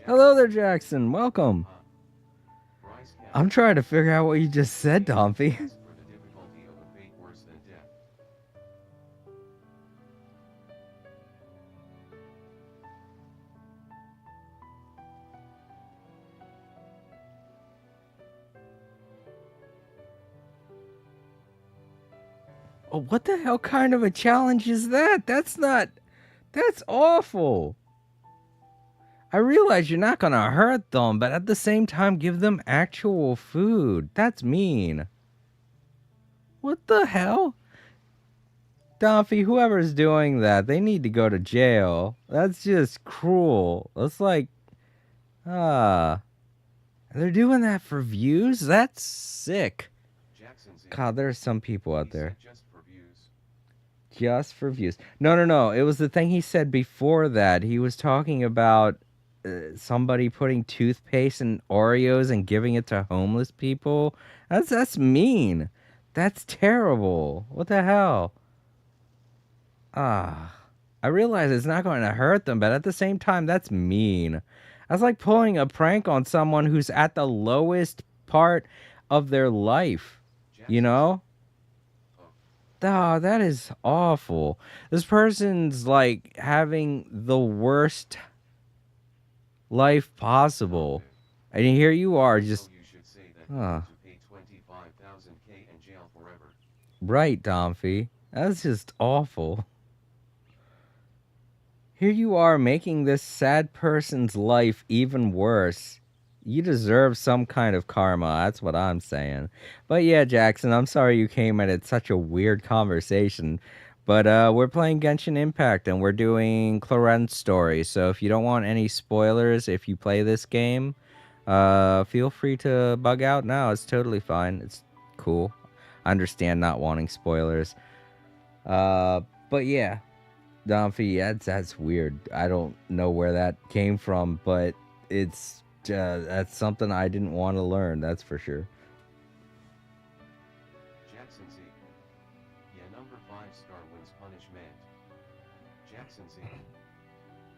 Hello there, Jackson. Welcome. Bryce Campbell. I'm trying to figure out what you just said, Dompy. For the difficulty of a fate worse than death. Oh, what the hell kind of a challenge is that? That's awful. I realize you're not gonna hurt them, but at the same time, give them actual food. That's mean. What the hell? Dumpy, whoever's doing that, they need to go to jail. That's just cruel. That's like, they're doing that for views? That's sick. Jackson's in. God, there are some people out He there. said just for views. Just for views. No. It was the thing he said before that. He was talking about somebody putting toothpaste in Oreos and giving it to homeless people. That's mean. That's terrible. What the hell? Ah, I realize it's not going to hurt them, but at the same time, that's mean. That's like pulling a prank on someone who's at the lowest part of their life. You know? Oh, that is awful. This person's like having the worst life possible. And here you are just right, Domfy. That's just awful. Here you are making this sad person's life even worse. You deserve some kind of karma. That's what I'm saying. But yeah, Jackson, I'm sorry you came in at such a weird conversation. But we're playing Genshin Impact and we're doing Clorence's story. So if you don't want any spoilers, if you play this game, feel free to bug out now. It's totally fine. It's cool. I understand not wanting spoilers. But yeah. Domfy, that's weird. I don't know where that came from, but it's that's something I didn't want to learn, that's for sure. Jackson Z. Yeah, number 5-star wins punishment. Jackson Z.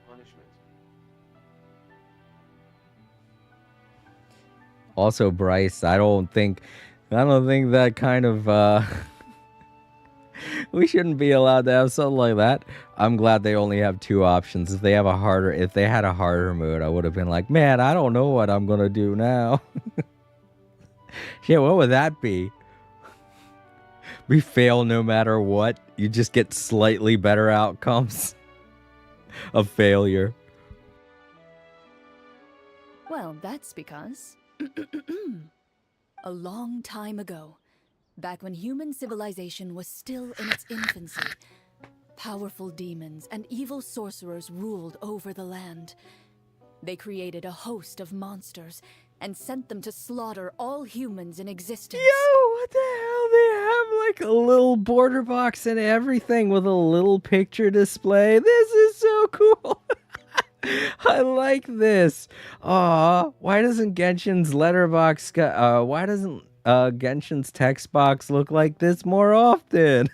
Punishment. Also, Bryce, I don't think that kind of we shouldn't be allowed to have something like that. I'm glad they only have two options. If they had a harder mode, I would have been like, man, I don't know what I'm gonna do now. Yeah, what would that be? We fail no matter what. You just get slightly better outcomes of failure. Well, that's because a long time ago, back when human civilization was still in its infancy, powerful demons and evil sorcerers ruled over the land. They created a host of monsters and sent them to slaughter all humans in existence. Yo, what the hell? They have like a little border box and everything with a little picture display. This is so cool. I like this. Aw, why doesn't Genshin's letterbox why doesn't Genshin's text box look like this more often?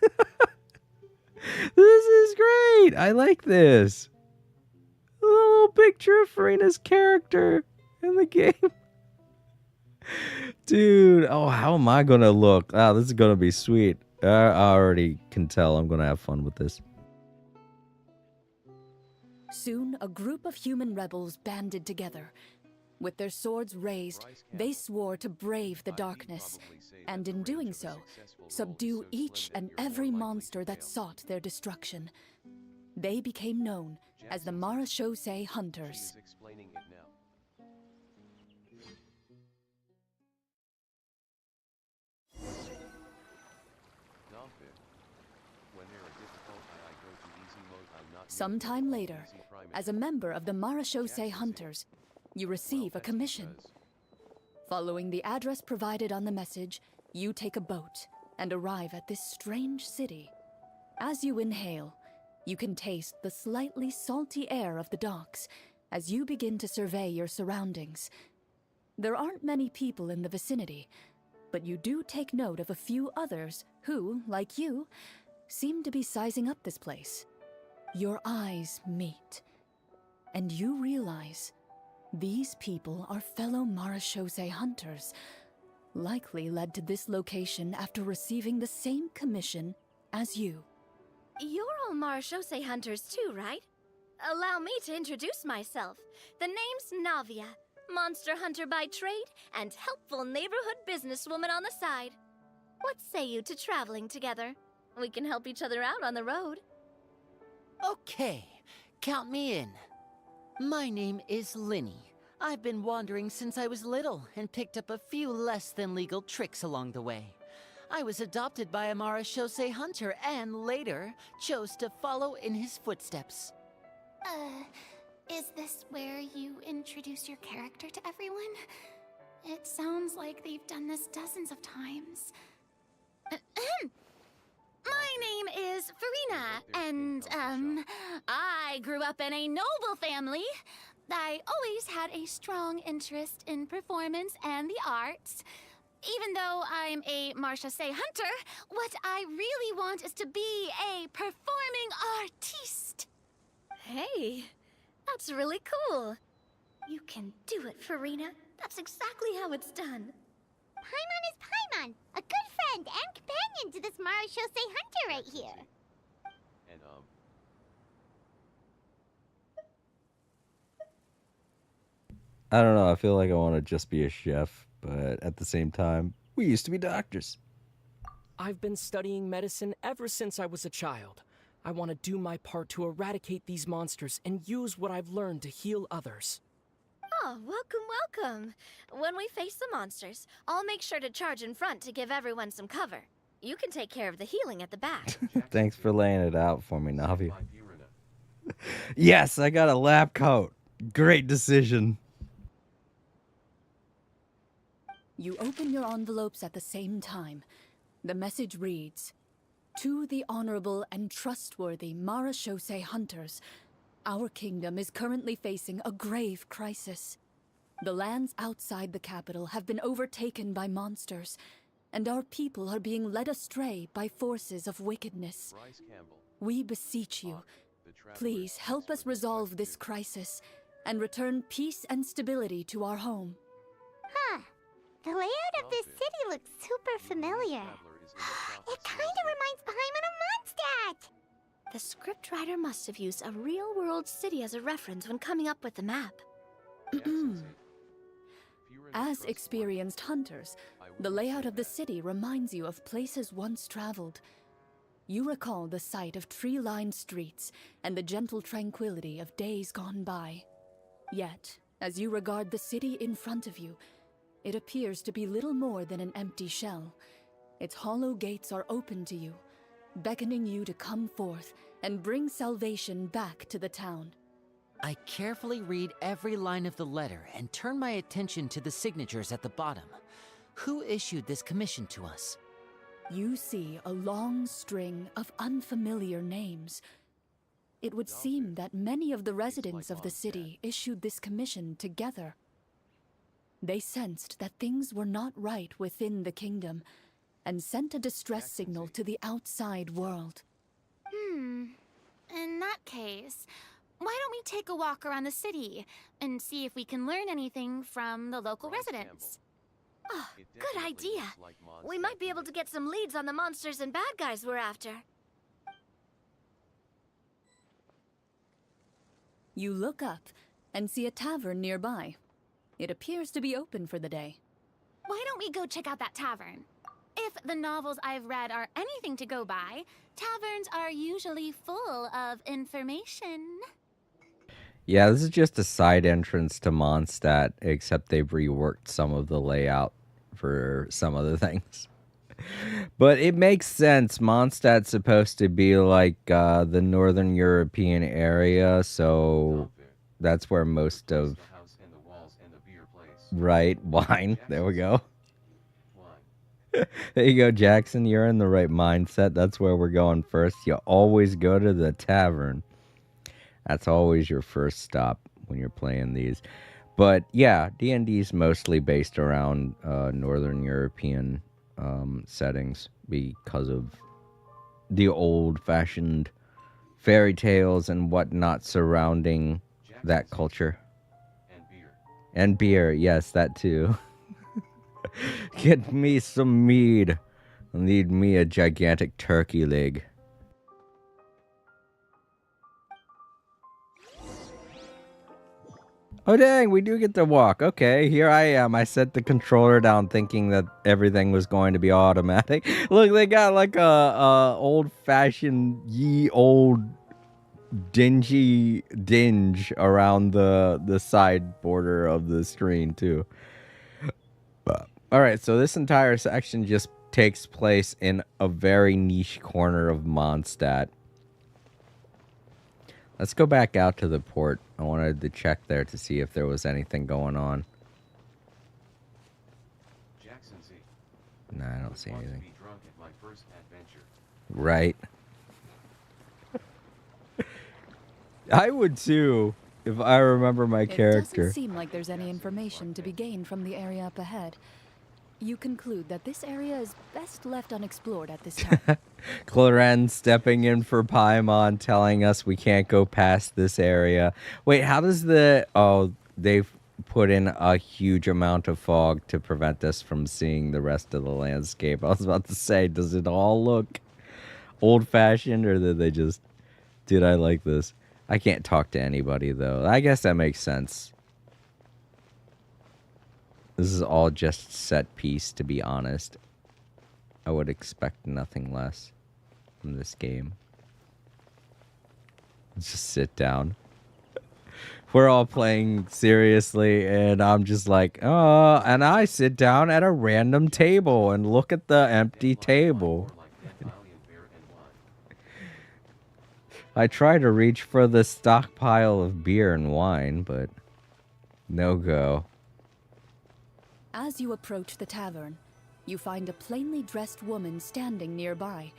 This is great. I like this. A little picture of Farina's character in the game. Dude, oh, how am I gonna look? Oh, this is gonna be sweet. I already can tell I'm gonna have fun with this. Soon, a group of human rebels banded together. With their swords raised, they swore to brave the darkness, and in doing so, subdue each and every monster that sought their destruction. They became known as the Marashosei Hunters. Sometime later, as a member of the Marashosei Hunters, you receive a commission. Following the address provided on the message, you take a boat and arrive at this strange city. As you inhale, you can taste the slightly salty air of the docks as you begin to survey your surroundings. There aren't many people in the vicinity, but you do take note of a few others who, like you, seem to be sizing up this place. Your eyes meet, and you realize these people are fellow Marashosei hunters, likely led to this location after receiving the same commission as you. You're all Marashosei hunters too, right? Allow me to introduce myself. The name's Navia, monster hunter by trade and helpful neighborhood businesswoman on the side. What say you to traveling together? We can help each other out on the road. Okay, count me in. My name is Linny. I've been wandering since I was little and picked up a few less than legal tricks along the way. I was adopted by a Marashosei hunter and later chose to follow in his footsteps. Is this where you introduce your character to everyone? It sounds like they've done this dozens of times. My name is Farina, and, I grew up in a noble family, I always had a strong interest in performance and the arts. Even though I'm a Marcia Say hunter, what I really want is to be a performing artiste. Hey, that's really cool. You can do it, Farina. That's exactly how it's done. Paimon is Paimon, a good friend and companion to this Marashosei hunter right here. And, I don't know. I feel like I want to just be a chef, but at the same time, we used to be doctors. I've been studying medicine ever since I was a child. I want to do my part to eradicate these monsters and use what I've learned to heal others. Oh, welcome. When we face the monsters, I'll make sure to charge in front to give everyone some cover. You can take care of the healing at the back. Thanks for laying it out for me, Navi. Yes, I got a lab coat. Great decision. You open your envelopes at the same time. The message reads, "To the honorable and trustworthy Marashosei hunters, our kingdom is currently facing a grave crisis. The lands outside the capital have been overtaken by monsters, and our people are being led astray by forces of wickedness. Bryce Campbell. We beseech you, please help us resolve this crisis and return peace and stability to our home." Huh. The layout of this city looks super familiar. It kinda reminds Paimon of Mondstadt! The scriptwriter must have used a real-world city as a reference when coming up with the map. As experienced hunters, the layout of the city reminds you of places once traveled. You recall the sight of tree-lined streets and the gentle tranquility of days gone by. Yet, as you regard the city in front of you, it appears to be little more than an empty shell. Its hollow gates are open to you, beckoning you to come forth and bring salvation back to the town. I carefully read every line of the letter and turn my attention to the signatures at the bottom. Who issued this commission to us? You see a long string of unfamiliar names. It would seem that many of the residents of the city issued this commission together. They sensed that things were not right within the kingdom and sent a distress signal to the outside world. In that case, why don't we take a walk around the city and see if we can learn anything from the local residents? Oh, good idea. We might be able to get some leads on the monsters and bad guys we're after. You look up and see a tavern nearby. It appears to be open for the day. Why don't we go check out that tavern? If the novels I've read are anything to go by, taverns are usually full of information. Yeah, this is just a side entrance to Mondstadt, except they've reworked some of the layout for some other things. But it makes sense. Mondstadt's supposed to be like the Northern European area, so that's where most of... Right, wine. There we go. There you go, Jackson. You're in the right mindset. That's where we're going first. You always go to the tavern. That's always your first stop when you're playing these. But yeah, D&D is mostly based around Northern European settings because of the old-fashioned fairy tales and whatnot surrounding that culture. And beer, yes, that too. Get me some mead. I'll need me a gigantic turkey leg. Oh dang, we do get to walk. Okay, here I am. I set the controller down thinking that everything was going to be automatic. Look, they got like a old-fashioned old dingy dinge around the side border of the screen too. All right, so this entire section just takes place in a very niche corner of Mondstadt. Let's go back out to the port. I wanted to check there to see if there was anything going on. Nah, I don't see anything. Right. I would too. if I remember my It character. doesn't seem like there's any information to be gained from the area up ahead. You conclude that this area is best left unexplored at this time. Cloren stepping in for Paimon, telling us we can't go past this area. Wait, how does the... Oh, they've put in a huge amount of fog to prevent us from seeing the rest of the landscape. I was about to say, does it all look old-fashioned, or did they just... Dude, I like this. I can't talk to anybody, though. I guess that makes sense. This is all just set piece, to be honest. I would expect nothing less from this game. Let's just sit down. We're all playing seriously, and I'm just like, oh, and I sit down at a random table and look at the empty table. I try to reach for the stockpile of beer and wine, but no go. As you approach the tavern, you find a plainly dressed woman standing nearby.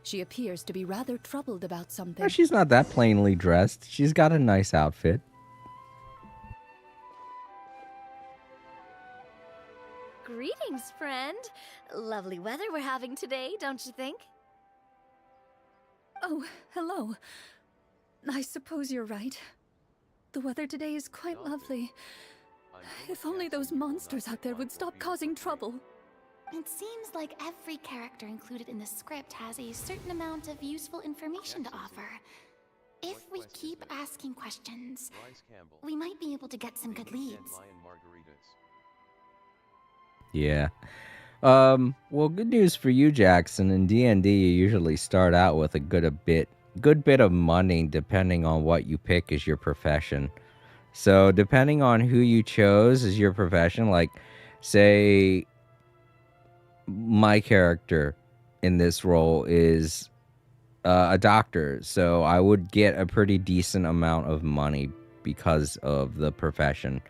She appears to be rather troubled about something. No, she's not that plainly dressed. She's got a nice outfit. Greetings, friend. Lovely weather we're having today, don't you think? Oh, hello. I suppose you're right. The weather today is quite lovely. If only those monsters out there would stop causing trouble. It seems like every character included in the script has a certain amount of useful information to offer. If we keep asking questions, we might be able to get some good leads. Yeah. Well, good news for you, Jackson. In DnD, you usually start out with a good bit of money, depending on what you pick as your profession. So, depending on who you chose as your profession, like, say, my character in this role is a doctor, so I would get a pretty decent amount of money because of the profession.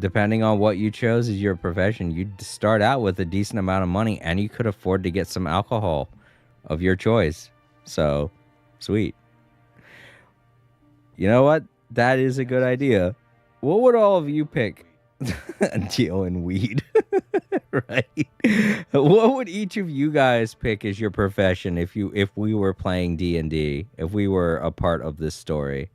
Depending on what you chose as your profession, you'd start out with a decent amount of money, and you could afford to get some alcohol of your choice. So, sweet. You know what? That is a good idea. What would all of you pick? Deal in weed. Right? What would each of you guys pick as your profession if we were playing D&D, if we were a part of this story?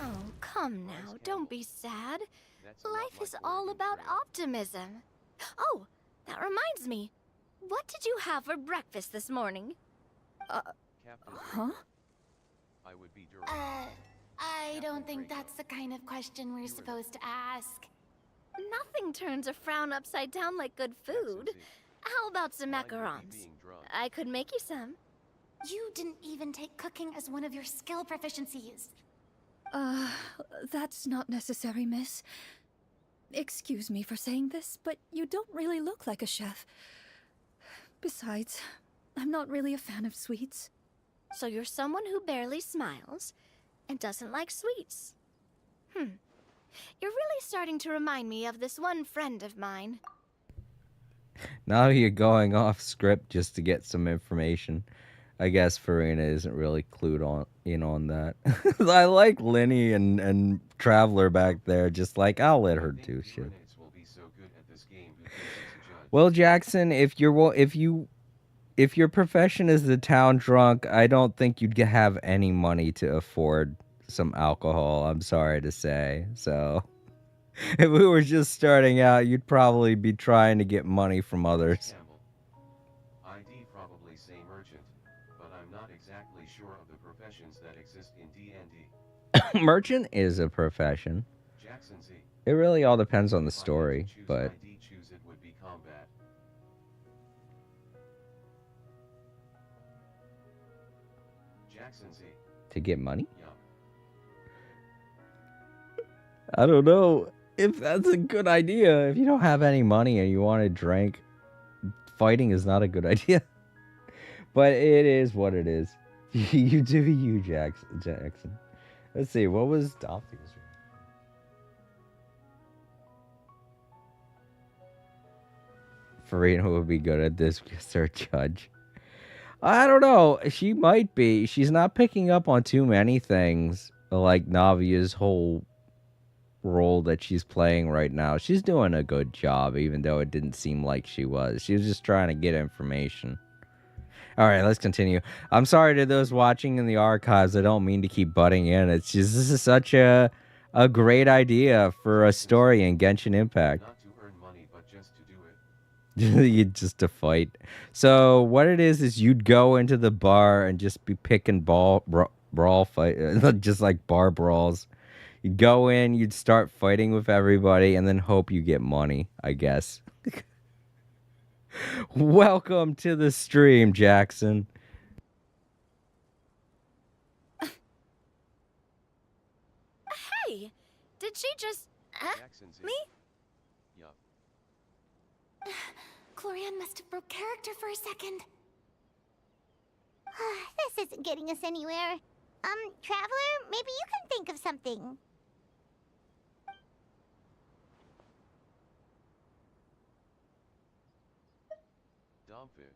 Oh, come now, don't be sad. Life is all about optimism. Oh, that reminds me. What did you have for breakfast this morning? Huh? I don't think that's the kind of question we're supposed to ask. Nothing turns a frown upside down like good food. How about some macarons? I could make you some. You didn't even take cooking as one of your skill proficiencies. That's not necessary, miss. Excuse me for saying this, but you don't really look like a chef. Besides, I'm not really a fan of sweets. So you're someone who barely smiles and doesn't like sweets. You're really starting to remind me of this one friend of mine. Now you're going off script just to get some information. I guess Farina isn't really clued on that. I like Linny and Traveler back there, just like, I'll let her do shit. Well, Jackson, if your profession is the town drunk, I don't think you'd have any money to afford some alcohol, I'm sorry to say. So, if we were just starting out, you'd probably be trying to get money from others. ID probably say merchant, but I'm not exactly sure of the professions that exist in DnD. Merchant is a profession. Jackson Z. It really all depends on the story, but ID, choose it would be combat. Jackson Z. to get money? Yeah. I don't know if that's a good idea. If you don't have any money and you want to drink, fighting is not a good idea. But it is what it is. You do you, Jackson. Let's see, what was Dopsy's? Farina would be good at this because they're a judge. I don't know. She might be. She's not picking up on too many things, like Navia's whole role that she's playing right now. She's doing a good job, even though it didn't seem like she was. She was just trying to get information. All right, let's continue. I'm sorry to those watching in the archives. I don't mean to keep butting in. It's just this is such a great idea for a story in Genshin Impact. Not to earn money, but just to do it. You just to fight. So what it is you'd go into the bar and just be picking brawl fight, just like bar brawls. You'd go in, you'd start fighting with everybody, and then hope you get money, I guess. Welcome to the stream, Jackson. Hey, did she just... Jackson's me? Yup. Clorian must have broke character for a second. This isn't getting us anywhere. Traveler, maybe you can think of something. Domfit.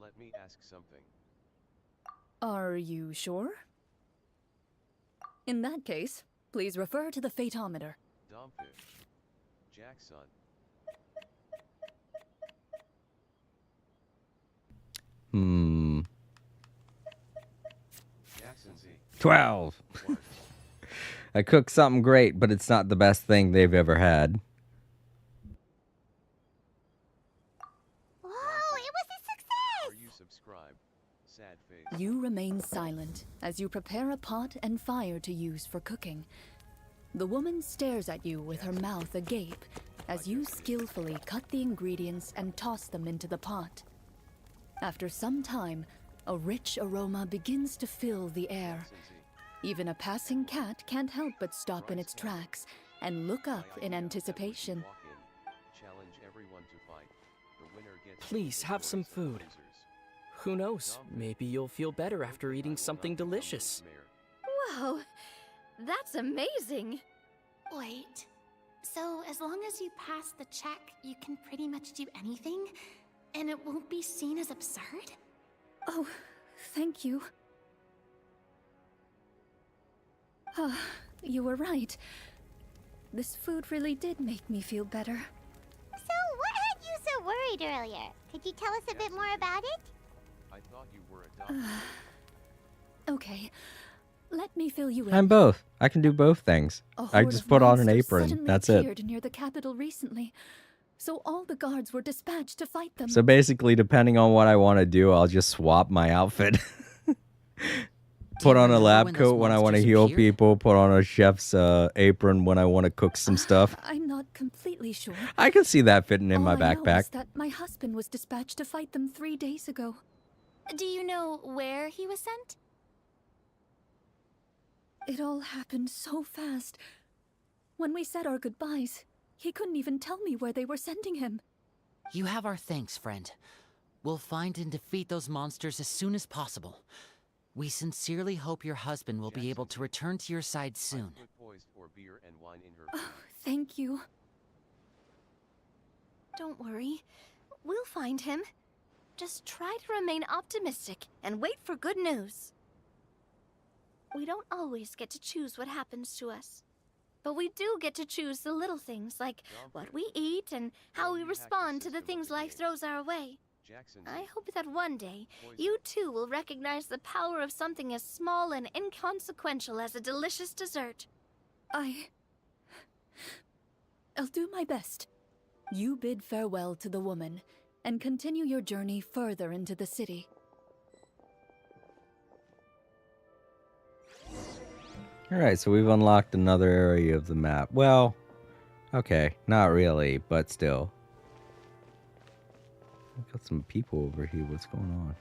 Let me ask something. Are you sure? In that case, please refer to the phaetometer. Domfit. Jackson. Jackson Z. 12. What? I cooked something great, but it's not the best thing they've ever had. Whoa, it was a Are success! you subscribed? Sad face. You remain silent as you prepare a pot and fire to use for cooking. The woman stares at you with her mouth agape as you skillfully cut the ingredients and toss them into the pot. After some time, a rich aroma begins to fill the air. Jackson Z. Even a passing cat can't help but stop in its tracks and look up My in idea anticipation. was to walk in, challenge everyone to fight. The winner gets Please, the have some choice of food. losers. Who knows? Maybe you'll feel better after eating something delicious. Whoa, that's amazing. Wait. So, as long as you pass the check, you can pretty much do anything? And it won't be seen as absurd? Oh, thank you. You were right. This food really did make me feel better. So, what had you so worried earlier? Could you tell us a bit more about it? I thought you were adopted. Okay, let me fill you in. I'm both. I can do both things. A I horde just of put on an monsters apron. suddenly That's it. appeared near the capital recently, so all the guards were dispatched to fight them. So basically, depending on what I want to do, I'll just swap my outfit. Put on a remember lab when those coat when I want to monsters heal appeared? people. Put on a chef's apron when I want to cook some stuff. I'm not completely sure. I can see that fitting in my All I know is backpack. that my husband was dispatched to fight them 3 days ago. Do you know where he was sent? It all happened so fast. When we said our goodbyes, he couldn't even tell me where they were sending him. You have our thanks, friend. We'll find and defeat those monsters as soon as possible. We sincerely hope your husband will be able to return to your side soon. Put poised or beer and wine in her. Oh, thank you. Don't worry. We'll find him. Just try to remain optimistic and wait for good news. We don't always get to choose what happens to us. But we do get to choose the little things like what we eat and how we respond to the things life throws our way. Jackson. I hope that one day, you too will recognize the power of something as small and inconsequential as a delicious dessert. I'll do my best. You bid farewell to the woman and continue your journey further into the city. Alright, so we've unlocked another area of the map. Well, okay, not really, but still. I've got some people over here. What's going on?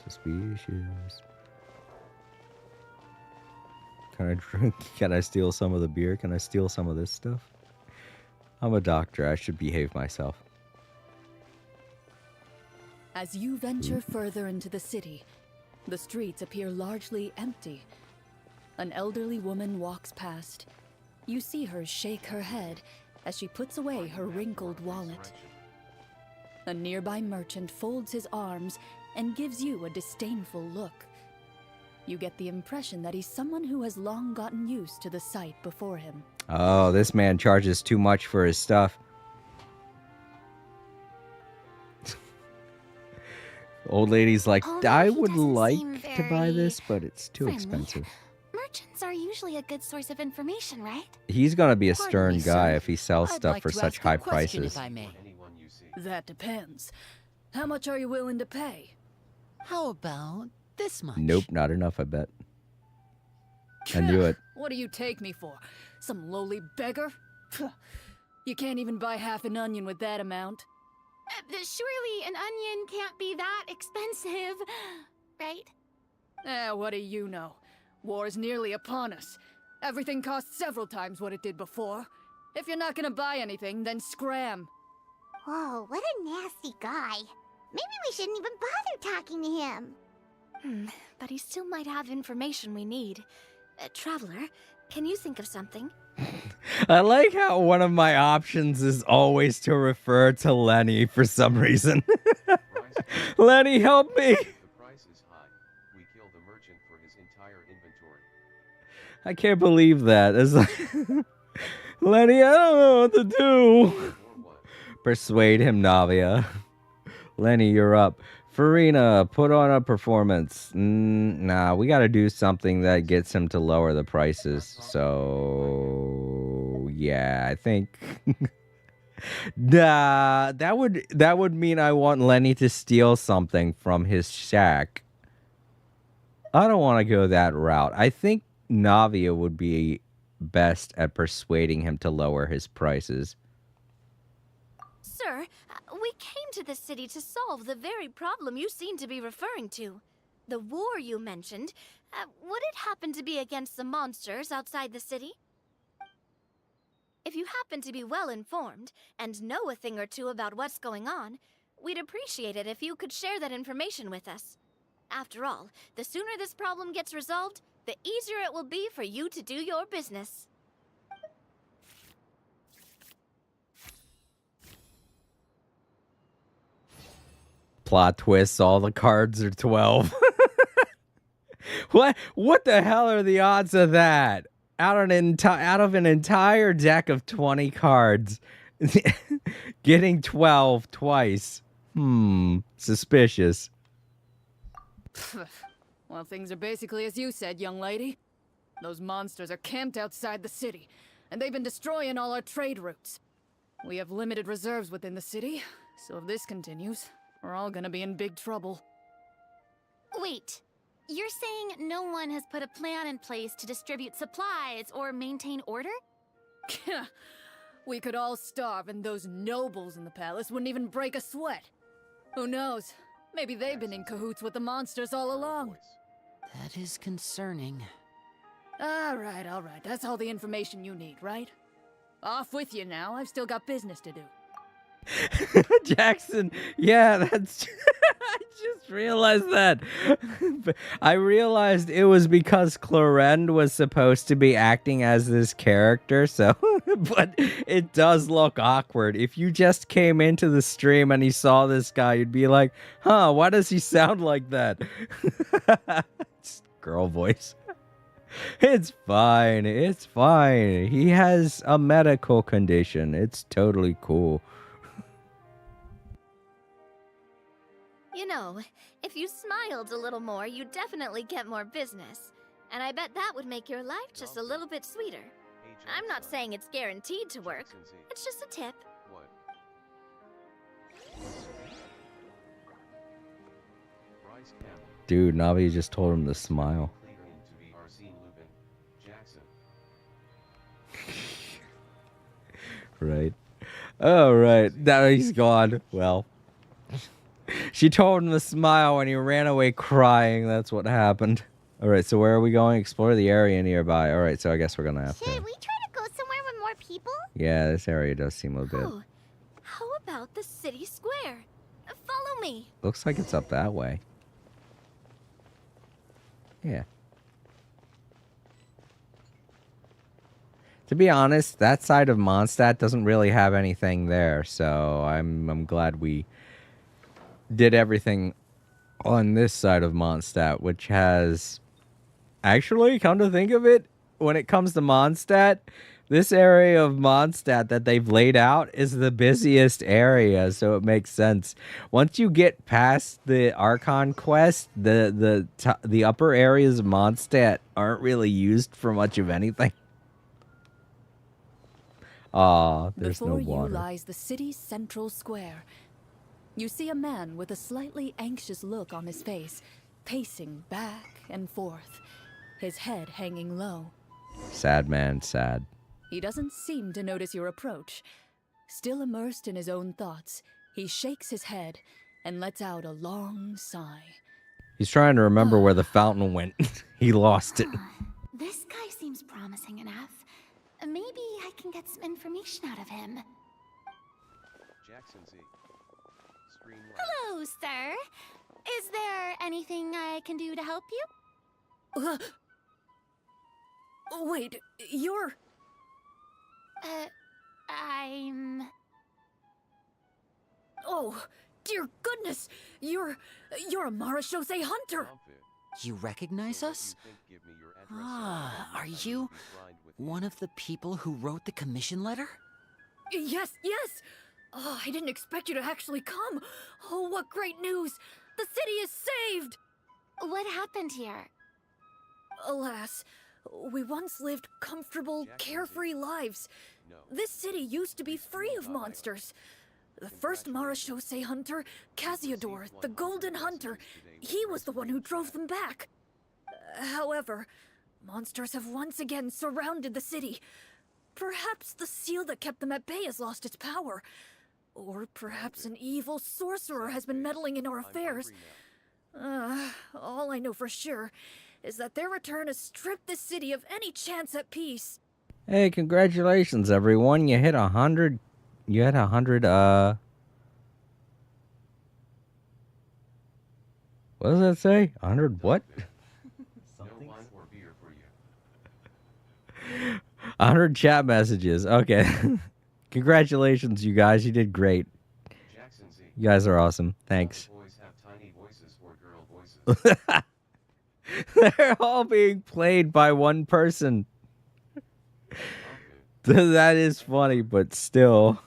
Suspicious. Can I drink? Can I steal some of the beer? Can I steal some of this stuff? I'm a doctor. I should behave myself. As you venture further into the city, the streets appear largely empty. An elderly woman walks past. You see her shake her head as she puts away her wrinkled wallet. A nearby merchant folds his arms and gives you a disdainful look. You get the impression that he's someone who has long gotten used to the sight before him. Oh, this man charges too much for his stuff. Old lady's like, Although I he would doesn't like seem to buy very this, but it's too friendly. expensive. Merchants are usually a good source of information, right? He's gonna be a Pardon stern me, guy sir. if he sells I'd stuff like for to such ask a high question, prices. if I may. Anyone you see. That depends. How much are you willing to pay? How about this much? Nope, not enough, I bet. I knew it. What do you take me for? Some lowly beggar? You can't even buy half an onion with that amount. Surely an onion can't be that expensive, right? What do you know? War's nearly upon us. Everything costs several times what it did before. If you're not gonna buy anything, then scram. Whoa, what a nasty guy. Maybe we shouldn't even bother talking to him. But he still might have information we need. Traveler, can you think of something? I like how one of my options is always to refer to Lenny for some reason. Lenny, help me! The price is high. We kill the merchant for his entire inventory. I can't believe that. It's like, Lenny, I don't know what to do. Persuade him, Navia. Lenny, you're up. Farina, put on a performance. Nah, we gotta do something that gets him to lower the prices. So, yeah, I think... Nah, that would mean I want Lenny to steal something from his shack. I don't want to go that route. I think Navia would be best at persuading him to lower his prices. Sir, we came to the city to solve the very problem you seem to be referring to. The war you mentioned, would it happen to be against the monsters outside the city? If you happen to be well informed and know a thing or two about what's going on, we'd appreciate it if you could share that information with us. After all, the sooner this problem gets resolved, the easier it will be for you to do your business. Plot twists, all the cards are 12. What the hell are the odds of that? Out of an entire deck of 20 cards, getting 12 twice. Suspicious. Well, things are basically as you said, young lady. Those monsters are camped outside the city, and they've been destroying all our trade routes. We have limited reserves within the city, so if this continues, we're all gonna be in big trouble. Wait, you're saying no one has put a plan in place to distribute supplies or maintain order? We could all starve, and those nobles in the palace wouldn't even break a sweat. Who knows? Maybe they've been in cahoots with the monsters all along. That is concerning. All right. That's all the information you need, right? Off with you now. I've still got business to do. Jackson, yeah, that's... I just realized that. I realized it was because Clorend was supposed to be acting as this character, so... But it does look awkward. If you just came into the stream and you saw this guy, you'd be like, huh, why does he sound like that? Just girl voice. It's fine. It's fine. He has a medical condition. It's totally cool. You know, if you smiled a little more, you'd definitely get more business. And I bet that would make your life just a little bit sweeter. I'm not saying it's guaranteed to work. It's just a tip. What? Bryce Campbell. Dude, Navi just told him to smile. Clearing to be Arsene Lupin. Jackson. Right. Oh, right. Now he's gone. Well. She told him to smile when he ran away crying. That's what happened. All right, so where are we going? Explore the area nearby. All right, so I guess we're going to have Should to... we try to go somewhere with more people? Yeah, this area does seem a bit... Oh, how about the city square? Follow me. Looks like it's up that way. Yeah. To be honest, that side of Mondstadt doesn't really have anything there, so I'm glad we did everything on this side of Mondstadt, which has actually, come to think of it, when it comes to Mondstadt, this area of Mondstadt that they've laid out is the busiest area, so it makes sense. Once you get past the Archon quest, the upper areas of Mondstadt aren't really used for much of anything. Ah, there's no Before you water. lies the city's central square. You see a man with a slightly anxious look on his face, pacing back and forth, his head hanging low. Sad man, sad. He doesn't seem to notice your approach. Still immersed in his own thoughts, he shakes his head and lets out a long sigh. He's trying to remember where the fountain went. He lost it. This guy seems promising enough. Maybe I can get some information out of him. Jackson Z. Stream live. Hello, sir. Is there anything I can do to help you? Wait, you're... I'm... Oh, dear goodness! You're a Marashose hunter! Comfort. You recognize So what us? you think, give me your address Ah, and are I'll you grind with you. one of the people who wrote the commission letter? Yes, yes! Oh, I didn't expect you to actually come! Oh, what great news! The city is saved! What happened here? Alas, we once lived comfortable, carefree lives. No. This city used to be free of monsters. The first Marashose hunter, Casiodor, the Golden Hunter, he was the one who drove them back. However, monsters have once again surrounded the city. Perhaps the seal that kept them at bay has lost its power. Or perhaps an evil sorcerer has been meddling in our affairs. All I know for sure is that their return has stripped this city of any chance at peace. Hey, congratulations, everyone. You hit 100. You had 100, what does that say? 100 what? No wine or beer for you. 100 chat messages. Okay. Congratulations, you guys. You did great. Jackson Z. You guys are awesome. Thanks. All the boys have tiny voices or girl voices. They're all being played by one person. Comfort. That is funny, but still.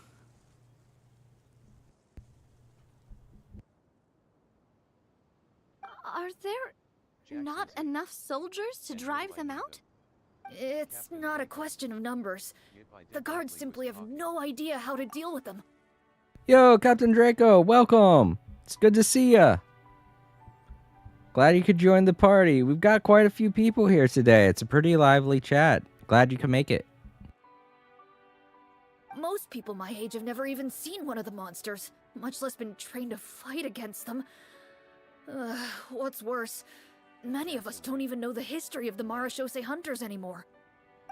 Are there Jackson not Z. enough soldiers to drive them out? It's not a question of numbers. Yep, I The guards definitely simply was have talking. no idea how to deal with them. Yo, Captain Draco, welcome. It's good to see ya. Glad you could join the party. We've got quite a few people here today. It's a pretty lively chat. Glad you can make it. Most people my age have never even seen one of the monsters, much less been trained to fight against them. What's worse, many of us don't even know the history of the Marashose hunters anymore.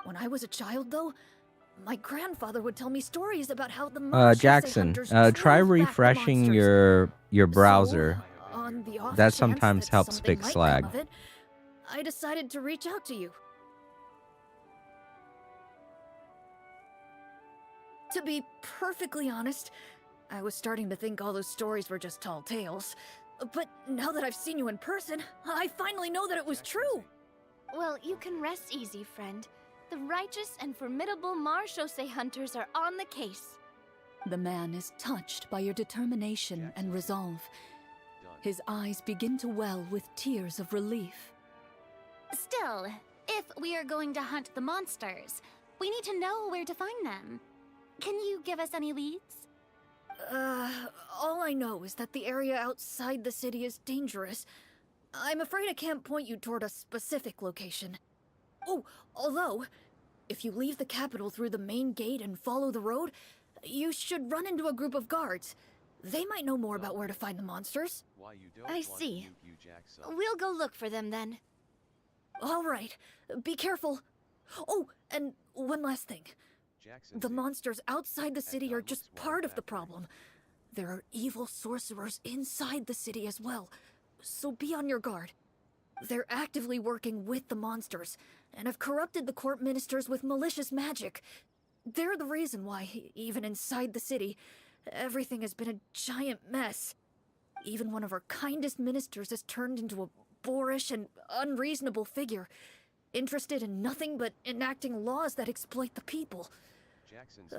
When I was a child, though, my grandfather would tell me stories about how the Marashose Jackson, hunters try drove back the refreshing monsters. your browser. So, on the off That chance sometimes that helps something fix might lag. come of it, I decided to reach out to you. To be perfectly honest, I was starting to think all those stories were just tall tales. But now that I've seen you in person, I finally know that it was true. Well, you can rest easy, friend. The righteous and formidable Marashose hunters are on the case. The man is touched by your determination and resolve. Done. His eyes begin to well with tears of relief. Still, if we are going to hunt the monsters, we need to know where to find them. Can you give us any leads? All I know is that the area outside the city is dangerous. I'm afraid I can't point you toward a specific location. Oh, although, if you leave the capital through the main gate and follow the road, you should run into a group of guards. They might know more about where to find the monsters. Why you don't I want see. you, Jackson. We'll go look for them then. All right, be careful. Oh, and one last thing. Jackson The Z. monsters outside the city are just looks part of the well-factored. problem. There are evil sorcerers inside the city as well, so be on your guard. They're actively working with the monsters, and have corrupted the court ministers with malicious magic. They're the reason why, even inside the city, everything has been a giant mess. Even one of our kindest ministers has turned into a boorish and unreasonable figure, interested in nothing but enacting laws that exploit the people. Jackson's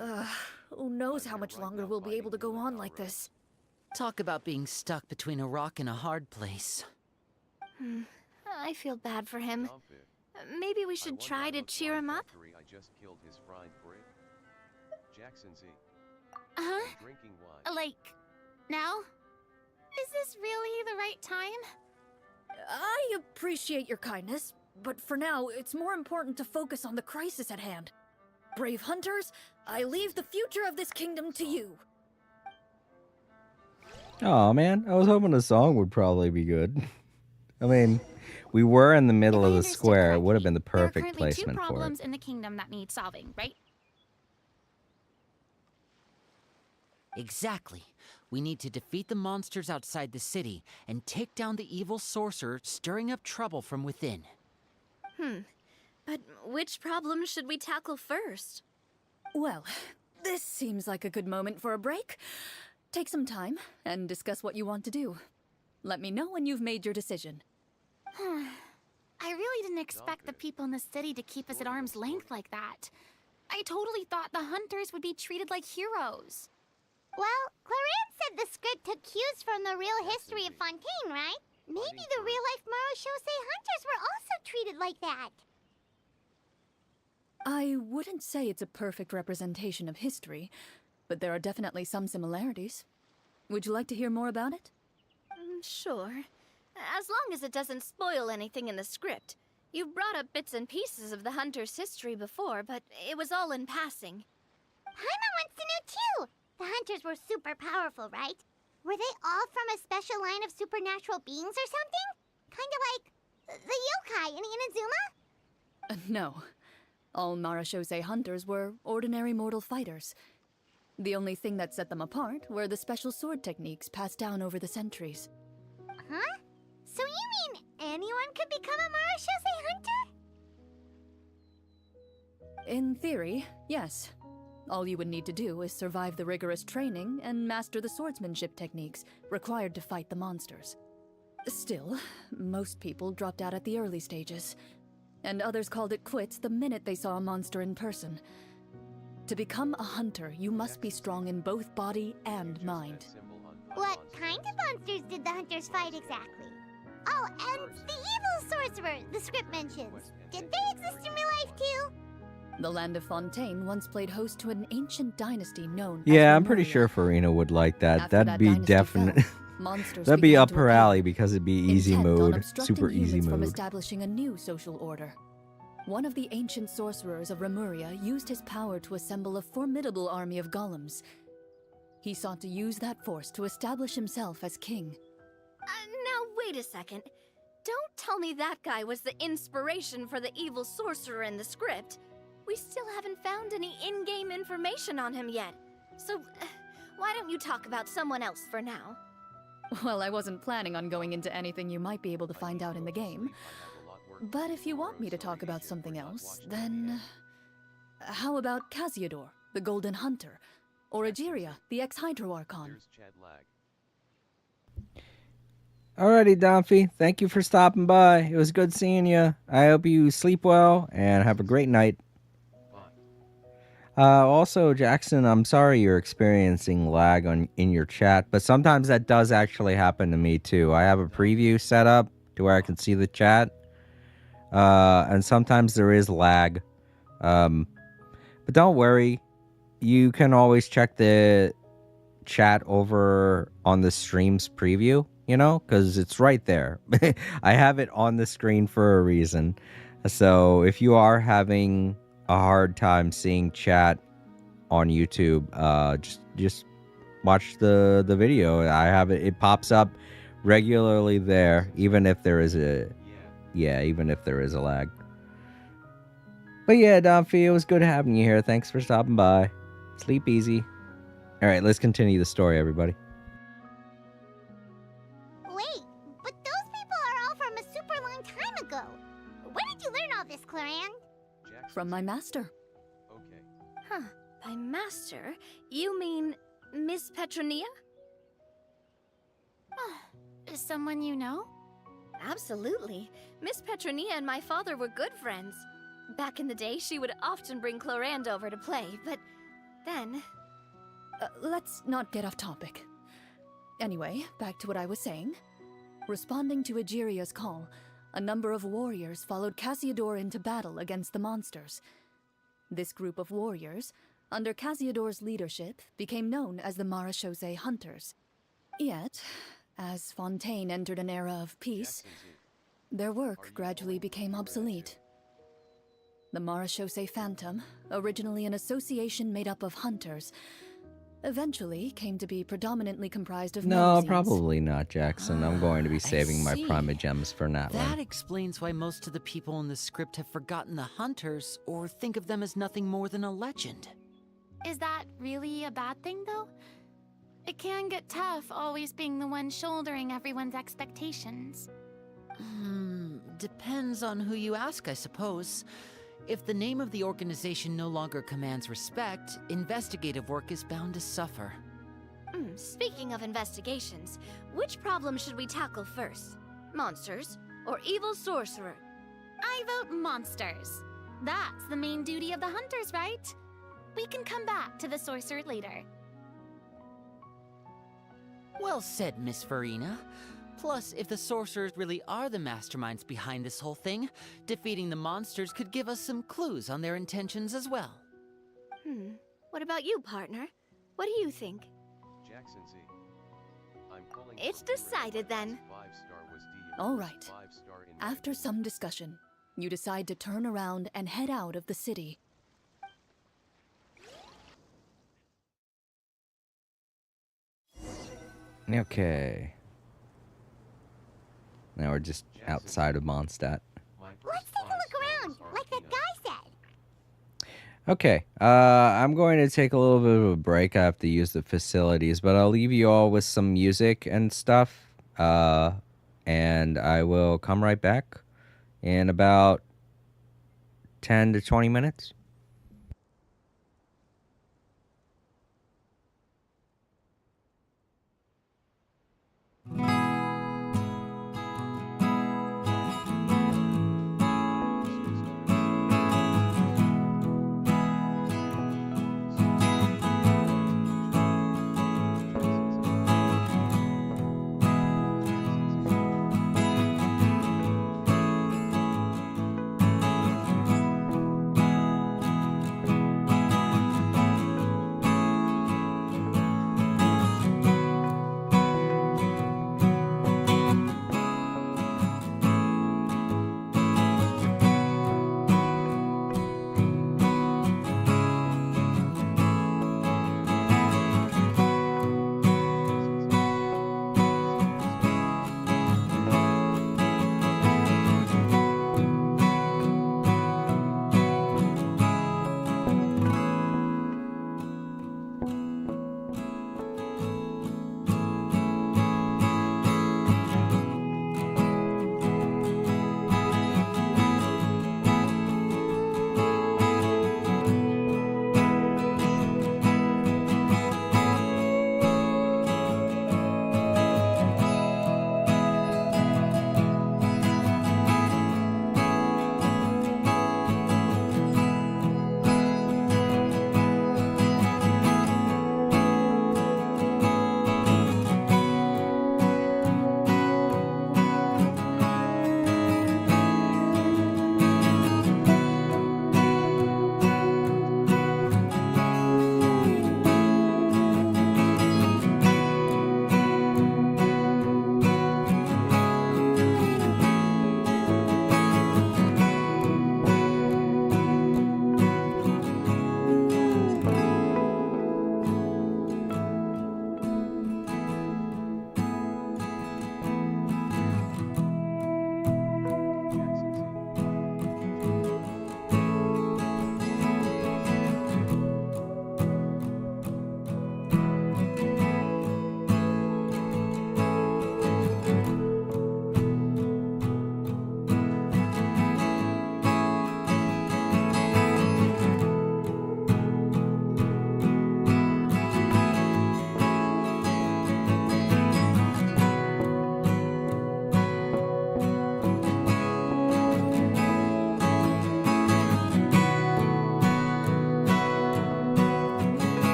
Who knows how much longer we'll be able to go on like this. Talk about being stuck between a rock and a hard place. I feel bad for him. Comfort. Maybe we I should wonder try what to cheer him up. factory I just killed his fried bread. Jackson Z. Huh? I'm drinking wine. Like, now? Is this really the right time? I appreciate your kindness, but for now, it's more important to focus on the crisis at hand. Brave hunters, I leave the future of this kingdom to you. Oh man, I was hoping the song would probably be good. I mean, we were in the middle If I of the understood square. It would have been the there are perfect currently two placement for it. problems in the kingdom that need solving, right? Exactly. We need to defeat the monsters outside the city and take down the evil sorcerer stirring up trouble from within. But which problem should we tackle first? Well, this seems like a good moment for a break. Take some time and discuss what you want to do. Let me know when you've made your decision. I really didn't expect the people in the city to keep us at arm's length like that. I totally thought the hunters would be treated like heroes. Well, Clarence said the script took cues from the real history of Fontaine, right? Maybe the real-life Marashosei hunters were also treated like that. I wouldn't say it's a perfect representation of history, but there are definitely some similarities. Would you like to hear more about it? Sure. As long as it doesn't spoil anything in the script. You've brought up bits and pieces of the hunter's history before, but it was all in passing. Paimon wants to know too. The hunters were super powerful, right? Were they all from a special line of supernatural beings or something? Kind of like the yokai in Inazuma? No. All Marashosei hunters were ordinary mortal fighters. The only thing that set them apart were the special sword techniques passed down over the centuries. Huh? So you mean anyone could become a Marashosei hunter? In theory, yes. All you would need to do is survive the rigorous training and master the swordsmanship techniques required to fight the monsters. Still, most people dropped out at the early stages, and others called it quits the minute they saw a monster in person. To become a hunter, you must be strong in both body and mind. What kind of monsters did the hunters fight exactly? Oh, and the evil sorcerer the script mentions. Did they exist in real life too? The land of Fontaine once played host to an ancient dynasty known as Yeah, I'm pretty Lemuria. sure Farina would like that. After That'd that be dynasty definite. fell, monsters That'd be began up to her appear, alley because it'd be easy intent on mode, obstructing super easy humans from mode. establishing a new social order. One of the ancient sorcerers of Lemuria used his power to assemble a formidable army of golems. He sought to use that force to establish himself as king. Now, wait a second. Don't tell me that guy was the inspiration for the evil sorcerer in the script. We still haven't found any in-game information on him yet. So, why don't you talk about someone else for now? Well, I wasn't planning on going into anything you might be able to find out in the game. But if you want me to talk about something else, then... How about Casiodor, the Golden Hunter? Or Egeria, the ex-Hydro Archon? Here's Chad Lag. Alrighty, Donphy. Thank you for stopping by. It was good seeing you. I hope you sleep well and have a great night. Also, Jackson, I'm sorry you're experiencing lag in your chat, but sometimes that does actually happen to me too. I have a preview set up to where I can see the chat, and sometimes there is lag. But don't worry, you can always check the chat over on the stream's preview, you know, because it's right there. I have it on the screen for a reason. So if you are having a hard time seeing chat on YouTube, just watch the video. I have it. It pops up regularly there, even if there is a even if there is a lag. But yeah, Donphy, it was good having you here. Thanks for stopping by. Sleep easy. All right, let's continue the story, everybody. Wait, but those people are all from a super long time ago. Where did you learn all this, Claran? From my master. Okay. Huh. By master, you mean Miss Petronia? Someone you know? Absolutely. Miss Petronia and my father were good friends. Back in the day, she would often bring Clorand over to play, but then... Let's not get off topic. Anyway, back to what I was saying. Responding to Egeria's call, a number of warriors followed Cassiodor into battle against the monsters. This group of warriors, under Cassiodor's leadership, became known as the Marechaussee Hunters. Yet, as Fontaine entered an era of peace, their work gradually became obsolete. The Marechaussee Phantom, originally an association made up of hunters, eventually came to be predominantly comprised of No, magazines. probably not, Jackson. I'm going to be saving my see. primogems for that That one. explains why most of the people in the script have forgotten the hunters or think of them as nothing more than a legend. Is that really a bad thing, though? It can get tough always being the one shouldering everyone's expectations. Depends on who you ask, I suppose. If the name of the organization no longer commands respect, investigative work is bound to suffer. Speaking of investigations, which problem should we tackle first? Monsters or evil sorcerer? I vote monsters. That's the main duty of the hunters, right? We can come back to the sorcerer later. Well said, Miss Farina. Plus, if the sorcerers really are the masterminds behind this whole thing, defeating the monsters could give us some clues on their intentions as well. What about you, partner? What do you think? Jackson Z. I'm pulling It's for Clorand decided then. 5-star was D All was right. 5-star in my After some discussion, you decide to turn around and head out of the city. Okay. Now we're just outside of Mondstadt. Let's take a look around, like that guy said. Okay, I'm going to take a little bit of a break. I have to use the facilities, but I'll leave you all with some music and stuff. And I will come right back in about 10 to 20 minutes.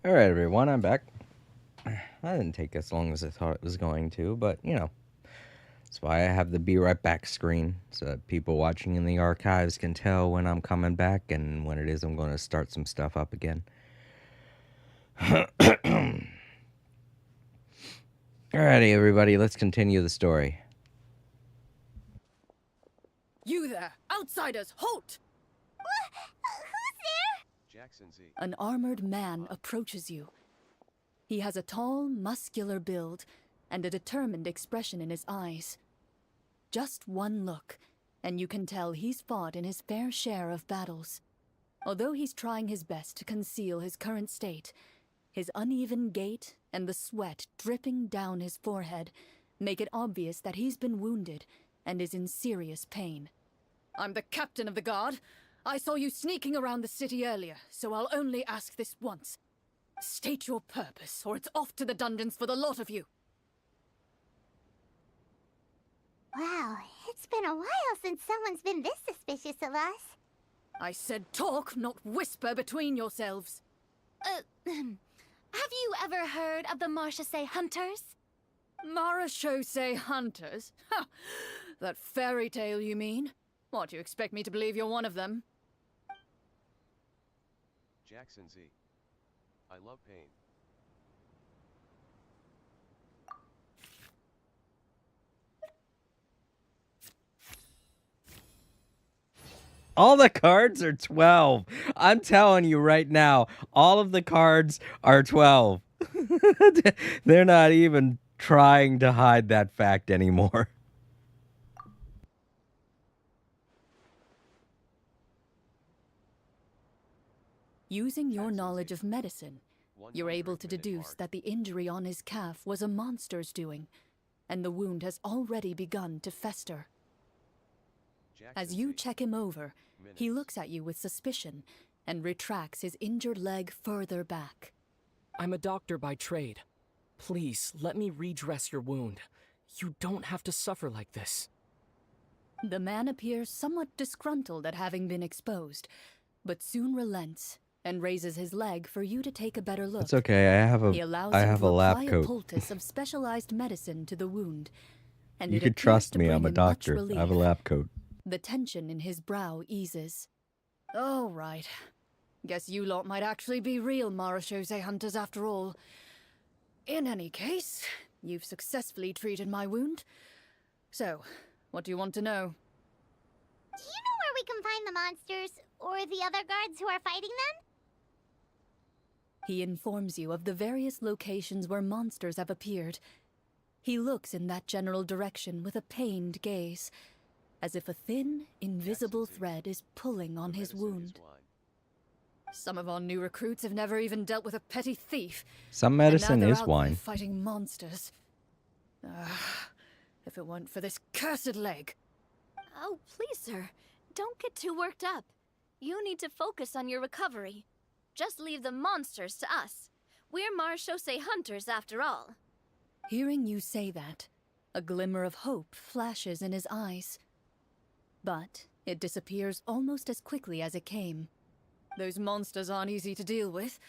Alright, everyone, I'm back. That didn't take as long as I thought it was going to, but, you know. That's why I have the be right back screen, so that people watching in the archives can tell when I'm coming back and when it is I'm going to start some stuff up again. Alrighty, everybody, let's continue the story. You there! Outsiders, halt! Who's there? Jackson Z. An armored man approaches you. He has a tall, muscular build and a determined expression in his eyes. Just one look, and you can tell he's fought in his fair share of battles. Although he's trying his best to conceal his current state, his uneven gait and the sweat dripping down his forehead make it obvious that he's been wounded and is in serious pain. I'm the captain of the guard. I saw you sneaking around the city earlier, so I'll only ask this once. State your purpose, or it's off to the dungeons for the lot of you. Wow, it's been a while since someone's been this suspicious of us. I said talk, not whisper between yourselves. Have you ever heard of the Marchese Hunters? Marachose hunters? Ha! That fairy tale, you mean? What, you expect me to believe you're one of them? Jackson Z. I love pain. All the cards are 12. I'm telling you right now, all of the cards are 12. They're not even trying to hide that fact anymore. Using your knowledge of medicine, you're able to deduce that the injury on his calf was a monster's doing, and the wound has already begun to fester. As you check him over, he looks at you with suspicion and retracts his injured leg further back. I'm a doctor by trade. Please, let me redress your wound. You don't have to suffer like this. The man appears somewhat disgruntled at having been exposed, but soon relents and raises his leg for you to take a better look. It's okay, I have He allows a you to lab apply coat. a poultice of specialized medicine to the wound, and You it can appears trust to me, bring I'm a him much doctor. I have a relief. lab coat. The tension in his brow eases. All right. Guess you lot might actually be real Marachose hunters after all. In any case, you've successfully treated my wound. So, what do you want to know? Do you know where we can find the monsters, or the other guards who are fighting them? He informs you of the various locations where monsters have appeared. He looks in that general direction with a pained gaze, as if a thin, invisible thread is pulling on his wound. Some of our new recruits have never even dealt with a petty thief. Some And medicine now they're is out wine. there fighting monsters. If it weren't for this cursed leg. Oh, please, sir. Don't get too worked up. You need to focus on your recovery. Just leave the monsters to us. We're Marachose hunters, after all. Hearing you say that, a glimmer of hope flashes in his eyes. But it disappears almost as quickly as it came. Those monsters aren't easy to deal with.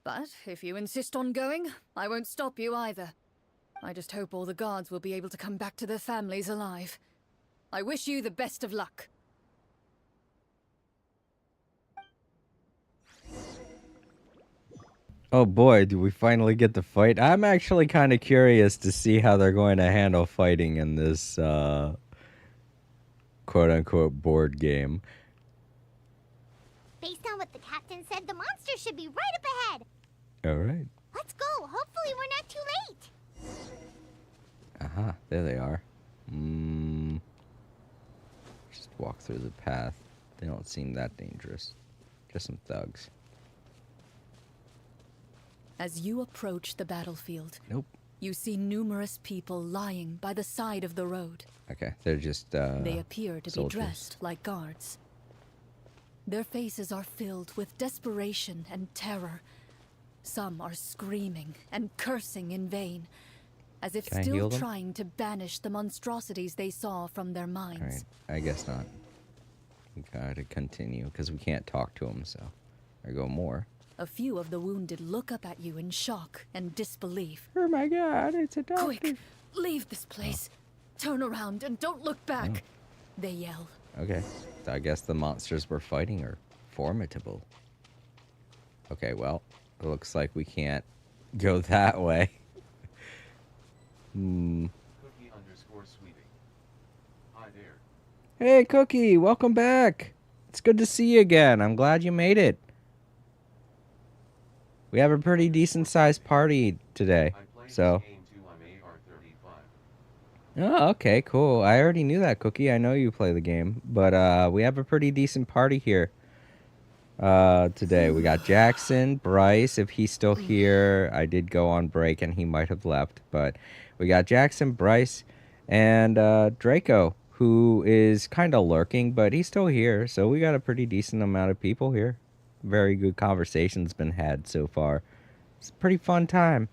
But if you insist on going, I won't stop you either. I just hope all the guards will be able to come back to their families alive. I wish you the best of luck. Oh boy, do we finally get the fight? I'm actually kind of curious to see how they're going to handle fighting in this quote-unquote board game. Based on what the captain said, the monsters should be right up ahead. Alright. Let's go. Hopefully we're not too late. Aha, there they are. Just walk through the path. They don't seem that dangerous. Just some thugs. As you approach the battlefield, Nope. you see numerous people lying by the side of the road. Okay, they're just They appear to soldiers. be dressed like guards. Their faces are filled with desperation and terror. Some are screaming and cursing in vain, as if Can I heal still them? trying to banish the monstrosities they saw from their minds. Alright, I guess not. We gotta continue, because we can't talk to them, so. There go more. A few of the wounded look up at you in shock and disbelief. Oh my god, it's a doctor. Quick, leave this place. Turn around and don't look back. They yell. Okay, so I guess the monsters we're fighting are formidable. Okay, well, it looks like we can't go that way. Cookie_sweetie. Hi there. Hey, Cookie, welcome back. It's good to see you again. I'm glad you made it. We have a pretty decent-sized party today, I played so... this game too. I'm AR-35. Oh, okay, cool. I already knew that, Cookie. I know you play the game. But we have a pretty decent party here today. We got Jackson, Bryce, if he's still here. I did go on break and he might have left. But we got Jackson, Bryce, and Draco, who is kind of lurking, but he's still here. So we got a pretty decent amount of people here. Very good conversations been had so far. It's a pretty fun time.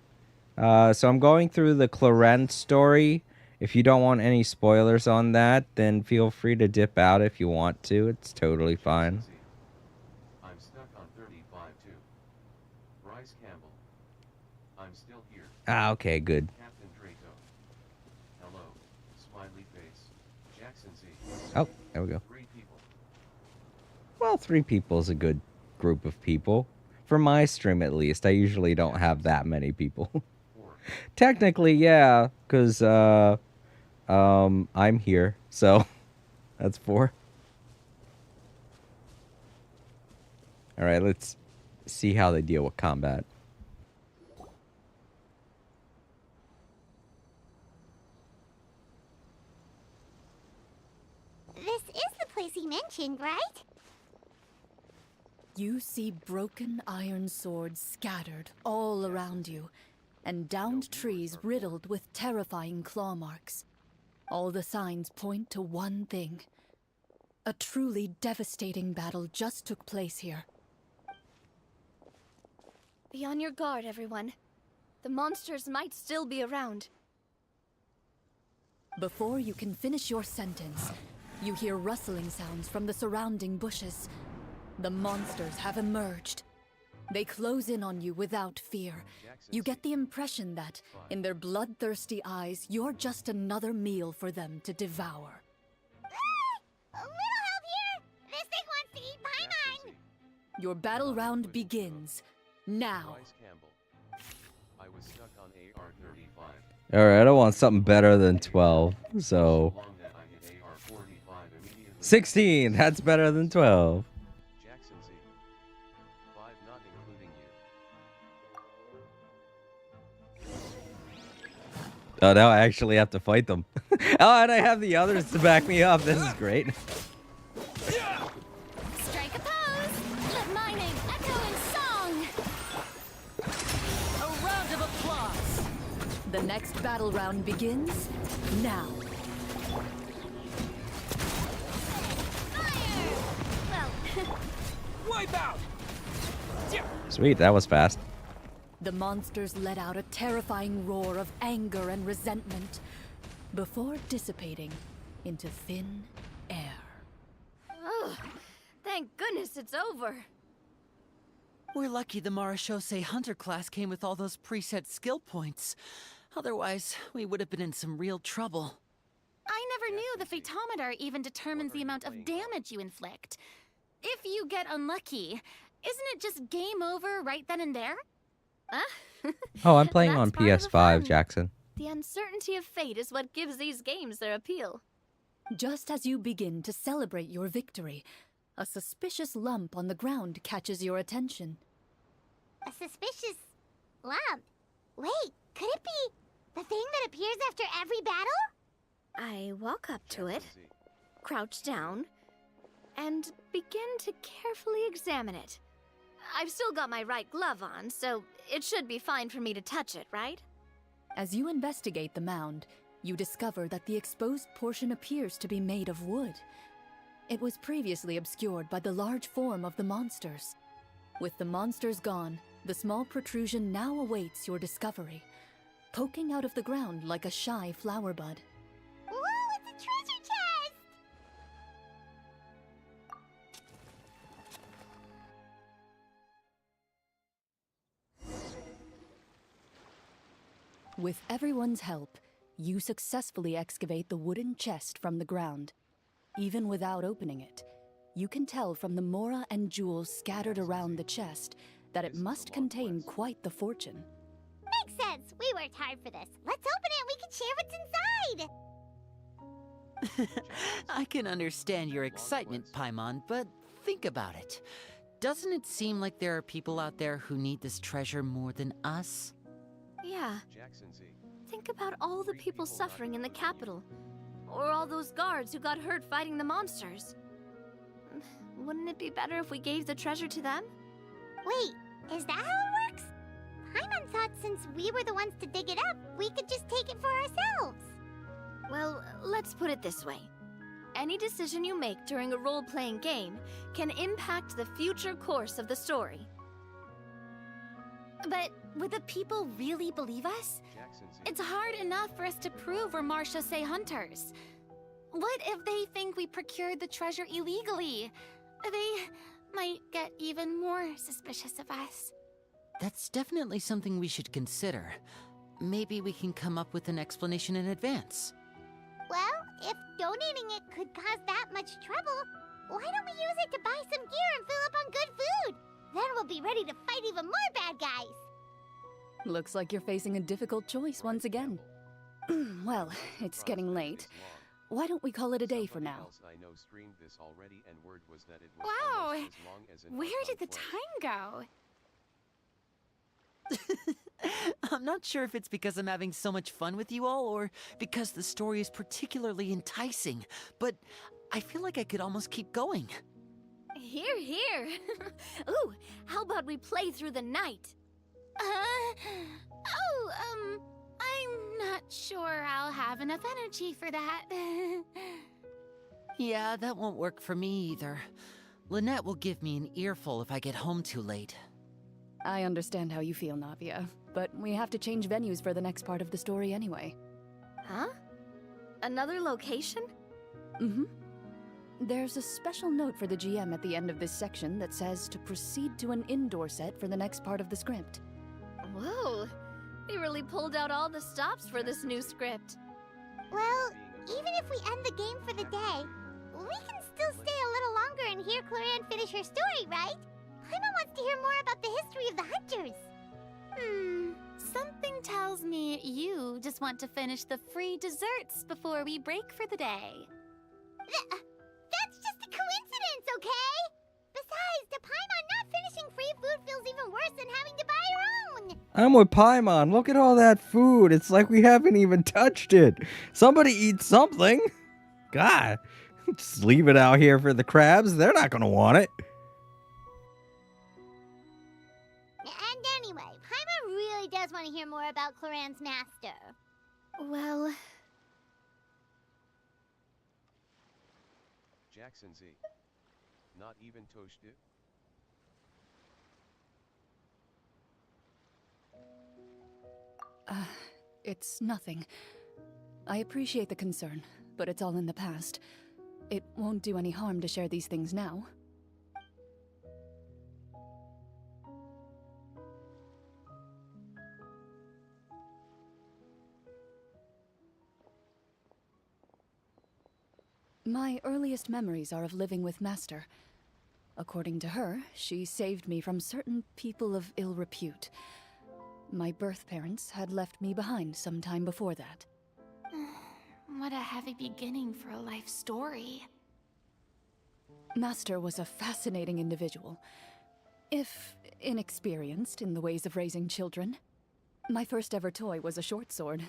So I'm going through the Clarence story. If you don't want any spoilers on that, then feel free to dip out if you want to. It's totally fine. I'm stuck on 35 too. Bryce Campbell. I'm still here. Ah, okay, good. Captain Draco. Hello. Smiley face. Jackson Z. Oh, there we go. 3 people. Well, 3 people is a good group of people. For my stream, at least. I usually don't have that many people. 4. Technically, yeah, because I'm here, so that's 4. All right, let's see how they deal with combat. This is the place he mentioned, right? You see broken iron swords scattered all around you, and downed trees riddled with terrifying claw marks. All the signs point to one thing. A truly devastating battle just took place here. Be on your guard, everyone. The monsters might still be around. Before you can finish your sentence, you hear rustling sounds from the surrounding bushes. The monsters have emerged. They close in on you without fear. You get the impression that, in their bloodthirsty eyes, you're just another meal for them to devour. A little help here! This thing wants to eat Paimon! Your battle round begins. Now. Bryce Campbell. I was stuck on AR-35. Alright, I want something better than 12, so... So long that I hit AR-45 immediately. 16! That's better than 12. Jackson Z. 5 not including you. Oh, now I actually have to fight them. Oh, and I have the others to back me up. This is great. Strike a pose! Let my name echo in song! A round of applause! The next battle round begins now. Wipe out! Sweet, that was fast. The monsters let out a terrifying roar of anger and resentment before dissipating into thin air. Ugh, thank goodness it's over. We're lucky the Marashose Hunter class came with all those preset skill points. Otherwise, we would have been in some real trouble. I never knew the phytometer even determines the amount of damage you inflict. If you get unlucky, isn't it just game over right then and there? Oh, I'm playing That's on part of the PS5, fun. Jackson. The uncertainty of fate is what gives these games their appeal. Just as you begin to celebrate your victory, a suspicious lump on the ground catches your attention. A suspicious lump. Wait, could it be the thing that appears after every battle? I walk up to it, Jackson Z. crouch down, and begin to carefully examine it. I've still got my right glove on, so it should be fine for me to touch it, right? As you investigate the mound, you discover that the exposed portion appears to be made of wood. It was previously obscured by the large form of the monsters. With the monsters gone, the small protrusion now awaits your discovery, poking out of the ground like a shy flower bud. With everyone's help, you successfully excavate the wooden chest from the ground. Even without opening it, you can tell from the mora and jewels scattered around the chest that it must contain quite the fortune. Makes sense. We worked hard for this. Let's open it and we can share what's inside. I can understand your excitement, Paimon, but think about it. Doesn't it seem like there are people out there who need this treasure more than us? Yeah, Jackson Z. think about all the people suffering in the capital. Or all those guards who got hurt fighting the monsters. Wouldn't it be better if we gave the treasure to them? Wait, is that how it works? Paimon thought since we were the ones to dig it up, we could just take it for ourselves. Well, let's put it this way. Any decision you make during a role-playing game can impact the future course of the story. But would the people really believe us? Jackson Z. It's hard enough for us to prove we're Marchese hunters. What if they think we procured the treasure illegally? They might get even more suspicious of us. That's definitely something we should consider. Maybe we can come up with an explanation in advance. Well, if donating it could cause that much trouble, why don't we use it to buy some gear and fill up on good food? Then we'll be ready to fight even more bad guys. Looks like you're facing a difficult choice once again. Well, it's getting late. Why don't we call it a day for now? Else I know streamed this already and word was that it was Wow, almost as long as an where did the Unbound time go? I'm not sure if it's because I'm having so much fun with you all or because the story is particularly enticing, but I feel like I could almost keep going. Here, here. Ooh, how about we play through the night? I'm not sure I'll have enough energy for that. Yeah, that won't work for me either. Lynette will give me an earful if I get home too late. I understand how you feel, Navia, but we have to change venues for the next part of the story anyway. Huh? Another location? Mm-hmm. There's a special note for the GM at the end of this section that says to proceed to an indoor set for the next part of the script. Whoa, they really pulled out all the stops for this new script. Well, even if we end the game for the day, we can still stay a little longer and hear Cloran finish her story, right? Paimon wants to hear more about the history of the hunters. Something tells me you just want to finish the free desserts before we break for the day. That's just a coincidence, okay? Besides, to Paimon, not finishing free food feels even worse than having to buy her own. I'm with Paimon. Look at all that food. It's like we haven't even touched it. Somebody eat something. God, just leave it out here for the crabs. They're not going to want it. And anyway, Paimon really does want to hear more about Cloran's master. Well, Jackson Z. Not even toasted. It's nothing. I appreciate the concern, but it's all in the past. It won't do any harm to share these things now. My earliest memories are of living with Master. According to her, she saved me from certain people of ill repute. My birth parents had left me behind some time before that. What a heavy beginning for a life story. Master was a fascinating individual, if inexperienced in the ways of raising children. My first ever toy was a short sword.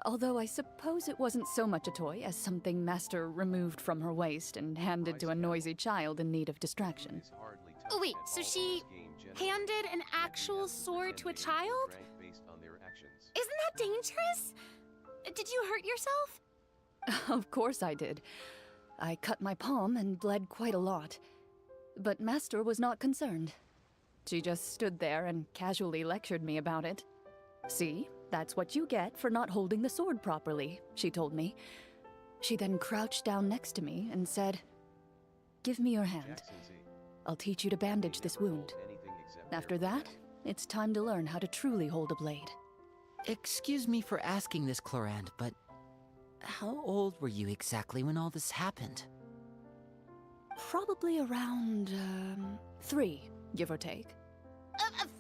Although I suppose it wasn't so much a toy as something Master removed from her waist and handed to a noisy child in need of distraction. Oh, wait, so she handed an actual sword to a child? Isn't that dangerous? Did you hurt yourself? Of course I did. I cut my palm and bled quite a lot. But Master was not concerned. She just stood there and casually lectured me about it. See, that's what you get for not holding the sword properly, she told me. She then crouched down next to me and said, "Give me your hand. I'll teach you to bandage this wound. After that, it's time to learn how to truly hold a blade." Excuse me for asking this, Clorand, but how old were you exactly when all this happened? Probably around, 3, give or take.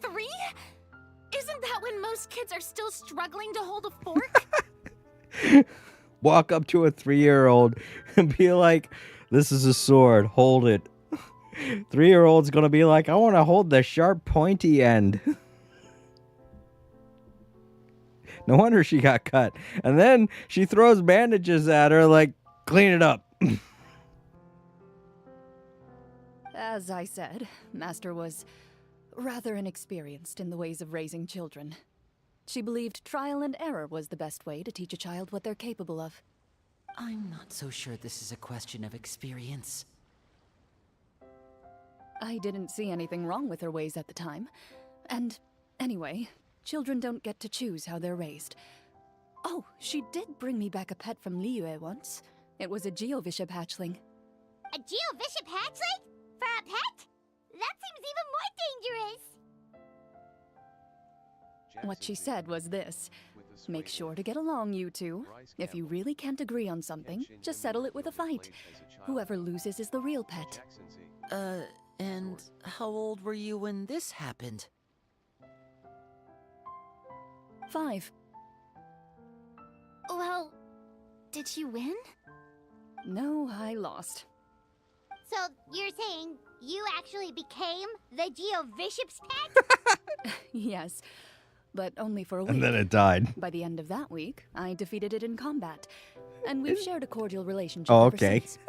3? Isn't that when most kids are still struggling to hold a fork? Walk up to a 3-year-old and be like, this is a sword, hold it. 3-year-old's gonna be like, I want to hold the sharp pointy end. No wonder she got cut. And then she throws bandages at her like, clean it up. As I said, Master was rather inexperienced in the ways of raising children. She believed trial and error was the best way to teach a child what they're capable of. I'm not so sure this is a question of experience. I didn't see anything wrong with her ways at the time. And anyway, children don't get to choose how they're raised. Oh, she did bring me back a pet from Liyue once. It was a Geovishap hatchling. A Geovishap hatchling? For a pet? That seems even more dangerous. What she said was this: make sure to get along, you two. If you really can't agree on something, just settle it with a fight. Whoever loses is the real pet. And how old were you when this happened? 5. Well, did you win? No, I lost. So you're saying you actually became the Geovishap's pet? Yes, but only for a week. And then it died. By the end of that week, I defeated it in combat. And we've shared a cordial relationship Oh, ever okay. since.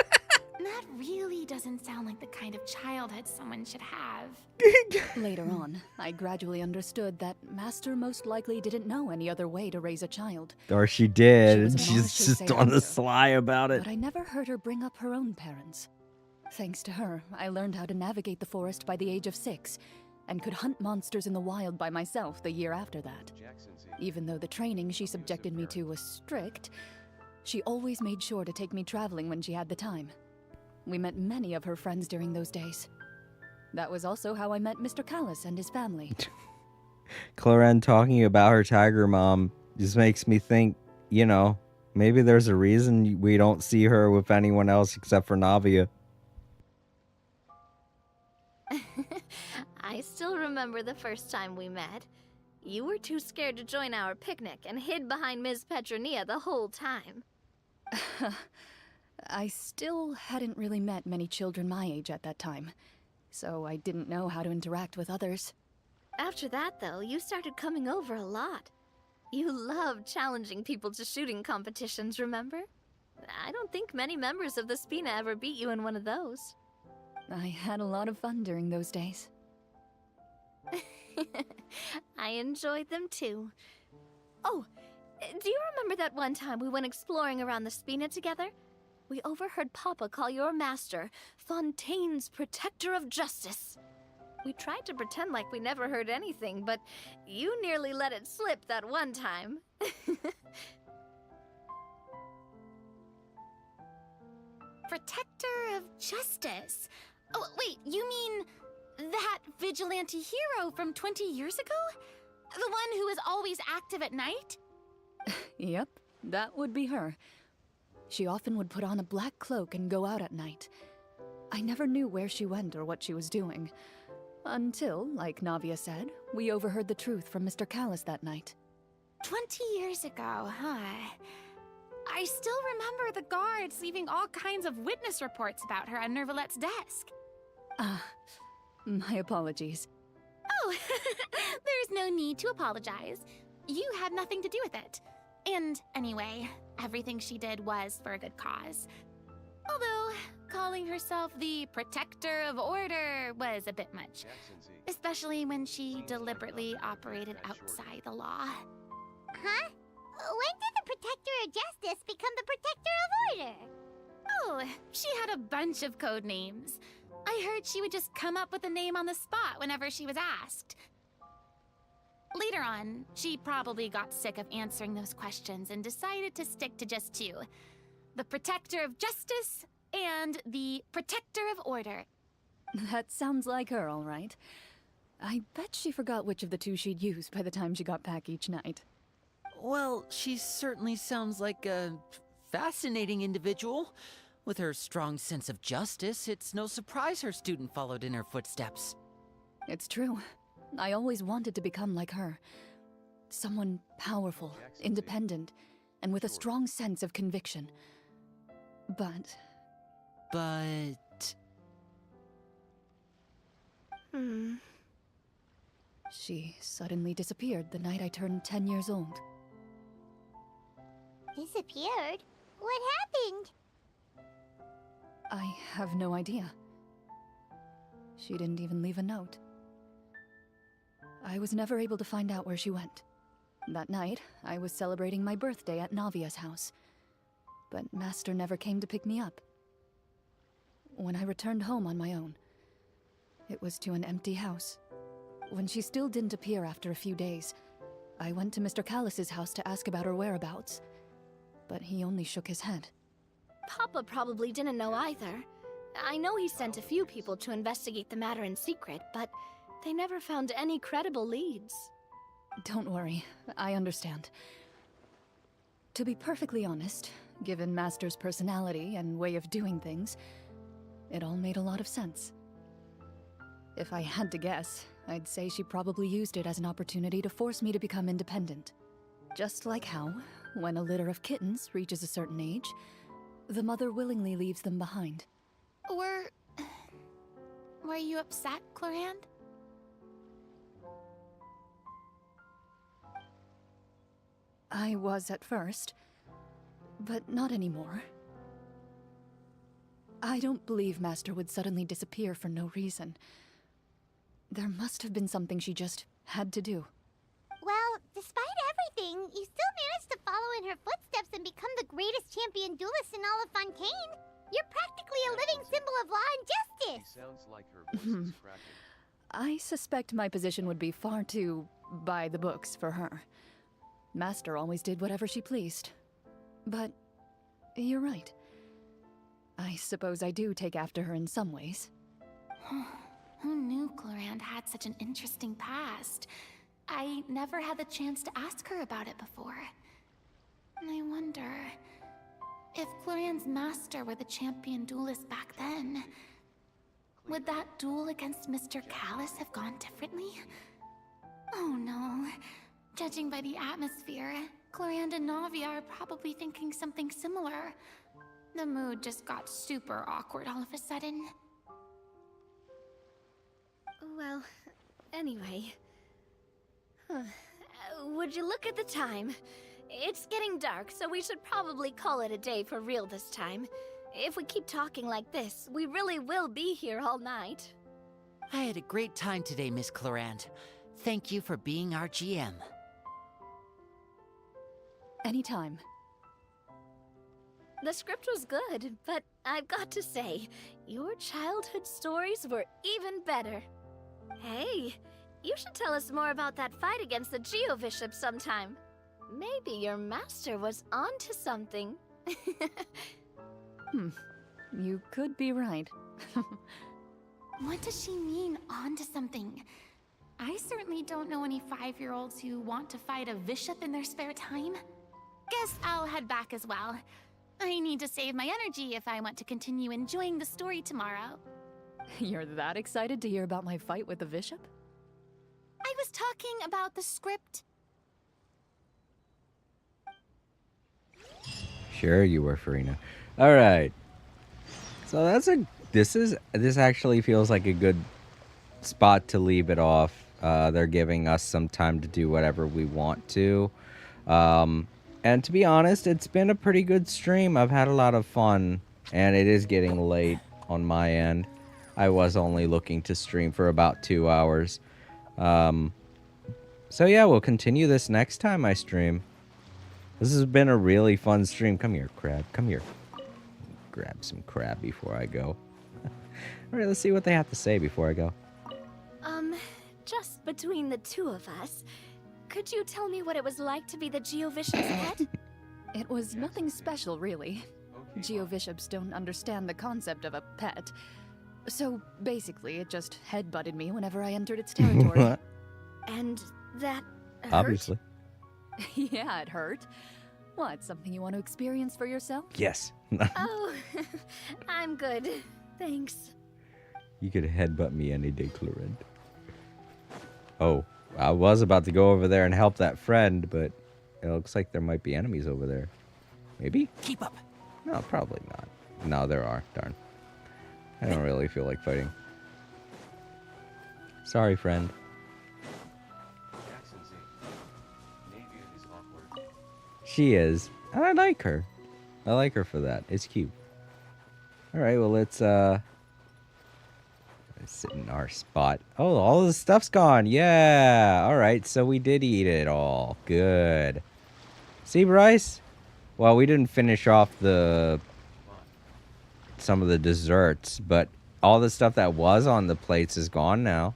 That really doesn't sound like the kind of childhood someone should have. Later on, I gradually understood that Master most likely didn't know any other way to raise a child. Or she did, She was and an she's Archer just Sailor on the Hunter, sly about it. But I never heard her bring up her own parents. Thanks to her, I learned how to navigate the forest by the age of 6, and could hunt monsters in the wild by myself the year after that. Even though the training she subjected me to was strict, she always made sure to take me traveling when she had the time. We met many of her friends during those days. That was also how I met Mr. Callis and his family. Clorand talking about her tiger mom just makes me think, you know, maybe there's a reason we don't see her with anyone else except for Navia. I still remember the first time we met. You were too scared to join our picnic and hid behind Ms. Petronia the whole time. I still hadn't really met many children my age at that time, so I didn't know how to interact with others. After that, though, you started coming over a lot. You loved challenging people to shooting competitions, remember? I don't think many members of the Spina ever beat you in one of those. I had a lot of fun during those days. I enjoyed them too. Oh, do you remember that one time we went exploring around the Spina together? We overheard Papa call your master Fontaine's Protector of Justice. We tried to pretend like we never heard anything, but you nearly let it slip that one time. Protector of Justice? Oh, wait, you mean that vigilante hero from 20 years ago? The one who is always active at night? Yep, that would be her. She often would put on a black cloak and go out at night. I never knew where she went or what she was doing. Until, like Navia said, we overheard the truth from Mr. Callis that night. 20 years ago, huh? I still remember the guards leaving all kinds of witness reports about her on Nervalette's desk. My apologies. Oh, there's no need to apologize. You had nothing to do with it. And anyway, everything she did was for a good cause. Although, calling herself the Protector of Order was a bit much. Especially when she deliberately operated outside the law. Huh? When did the Protector of Justice become the Protector of Order? Oh, she had a bunch of code names. I heard she would just come up with a name on the spot whenever she was asked. Later on, she probably got sick of answering those questions and decided to stick to just 2. The Protector of Justice and the Protector of Order. That sounds like her, all right. I bet she forgot which of the two she'd use by the time she got back each night. Well, she certainly sounds like a fascinating individual. With her strong sense of justice, it's no surprise her student followed in her footsteps. It's true. I always wanted to become like her. Someone powerful, independent, and with a strong sense of conviction. But... She suddenly disappeared the night I turned 10 years old. Disappeared? What happened? I have no idea. She didn't even leave a note. I was never able to find out where she went. That night, I was celebrating my birthday at Navia's house. But Master never came to pick me up. When I returned home on my own, it was to an empty house. When she still didn't appear after a few days, I went to Mr. Callus's house to ask about her whereabouts. But he only shook his head. Papa probably didn't know either. I know he sent a few people to investigate the matter in secret, but they never found any credible leads. Don't worry, I understand. To be perfectly honest, given Master's personality and way of doing things, it all made a lot of sense. If I had to guess, I'd say she probably used it as an opportunity to force me to become independent. Just like how, when a litter of kittens reaches a certain age, the mother willingly leaves them behind. Were you upset, Clorand? I was at first, but not anymore. I don't believe Master would suddenly disappear for no reason. There must have been something she just had to do. Well, despite everything, you still managed to follow in her footsteps and become the greatest champion duelist in all of Fontaine. You're practically a living symbol of law and She justice. sounds like her voice is cracking. I suspect my position would be far too by the books for her. Master always did whatever she pleased. But you're right. I suppose I do take after her in some ways. Who knew Clorand had such an interesting past? I never had the chance to ask her about it before. I wonder... if Clorand's master were the champion duelist back then, would that duel against Mr. Callus have gone differently? Oh no. Judging by the atmosphere, Clorand and Navia are probably thinking something similar. The mood just got super awkward all of a sudden. Well, anyway... would you look at the time? It's getting dark, so we should probably call it a day for real this time. If we keep talking like this, we really will be here all night. I had a great time today, Miss Clorand. Thank you for being our GM. Anytime. The script was good, but I've got to say, your childhood stories were even better. Hey, you should tell us more about that fight against the Geo-Bishop sometime. Maybe your master was onto something. You could be right. What does she mean, onto something? I certainly don't know any 5-year-olds who want to fight a bishop in their spare time. Guess I'll head back as well. I need to save my energy if I want to continue enjoying the story tomorrow. You're that excited to hear about my fight with the bishop? I was talking about the script. Sure you were, Farina. All right. So this actually feels like a good spot to leave it off. They're giving us some time to do whatever we want to. And to be honest, it's been a pretty good stream. I've had a lot of fun, and it is getting late on my end. I was only looking to stream for about 2 hours. So yeah, we'll continue this next time I stream. This has been a really fun stream. Come here, crab. Come here. Grab some crab before I go. Alright, let's see what they have to say before I go. Just between the two of us, could you tell me what it was like to be the Geo-Bishop's pet? It was nothing special, really. Okay, Geo-Bishops don't understand the concept of a pet. So, basically, it just headbutted me whenever I entered its territory. And that hurt? Obviously. Yeah, it hurt. What, something you want to experience for yourself? Yes. Oh, I'm good. Thanks. You could headbutt me any day, Clorinda. Oh, I was about to go over there and help that friend, but it looks like there might be enemies over there. Maybe? Keep up. No, probably not. No, there are. Darn. I don't really feel like fighting. Sorry, friend. Jackson Z. Navia is awkward. She is. And I like her. I like her for that. It's cute. Alright, well, let's sit in our spot. Oh, all the stuff's gone. Yeah. Alright, so we did eat it all. Good. See, Bryce? Well, we didn't finish off some of the desserts, but all the stuff that was on the plates is gone now.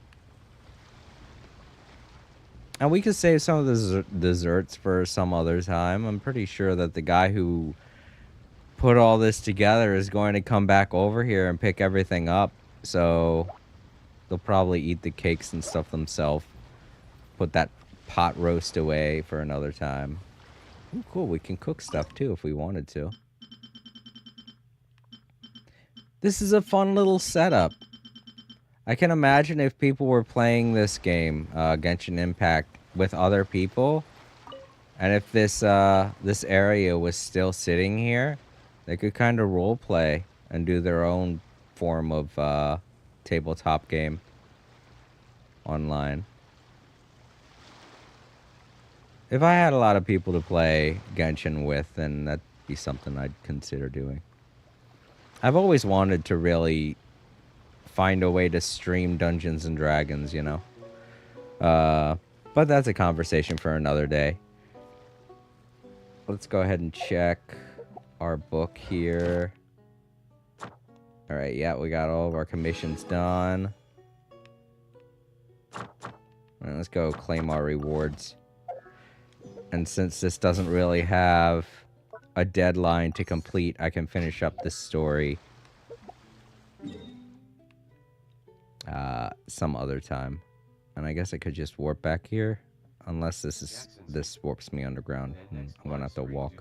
And we could save some of the desserts for some other time. I'm pretty sure that the guy who put all this together is going to come back over here and pick everything up. So they'll probably eat the cakes and stuff themselves. Put that pot roast away for another time. Ooh, cool. We can cook stuff too if we wanted to. This is a fun little setup. I can imagine if people were playing this game, Genshin Impact, with other people, and if this this area was still sitting here, they could kind of roleplay and do their own form of tabletop game online. If I had a lot of people to play Genshin with, then that'd be something I'd consider doing. I've always wanted to really find a way to stream Dungeons and Dragons, you know. But that's a conversation for another day. Let's go ahead and check our book here. All right, yeah, we got all of our commissions done. All right, let's go claim our rewards. And since this doesn't really have a deadline to complete, I can finish up this story some other time. And I guess I could just warp back here, unless this warps me underground. I'm gonna have to walk.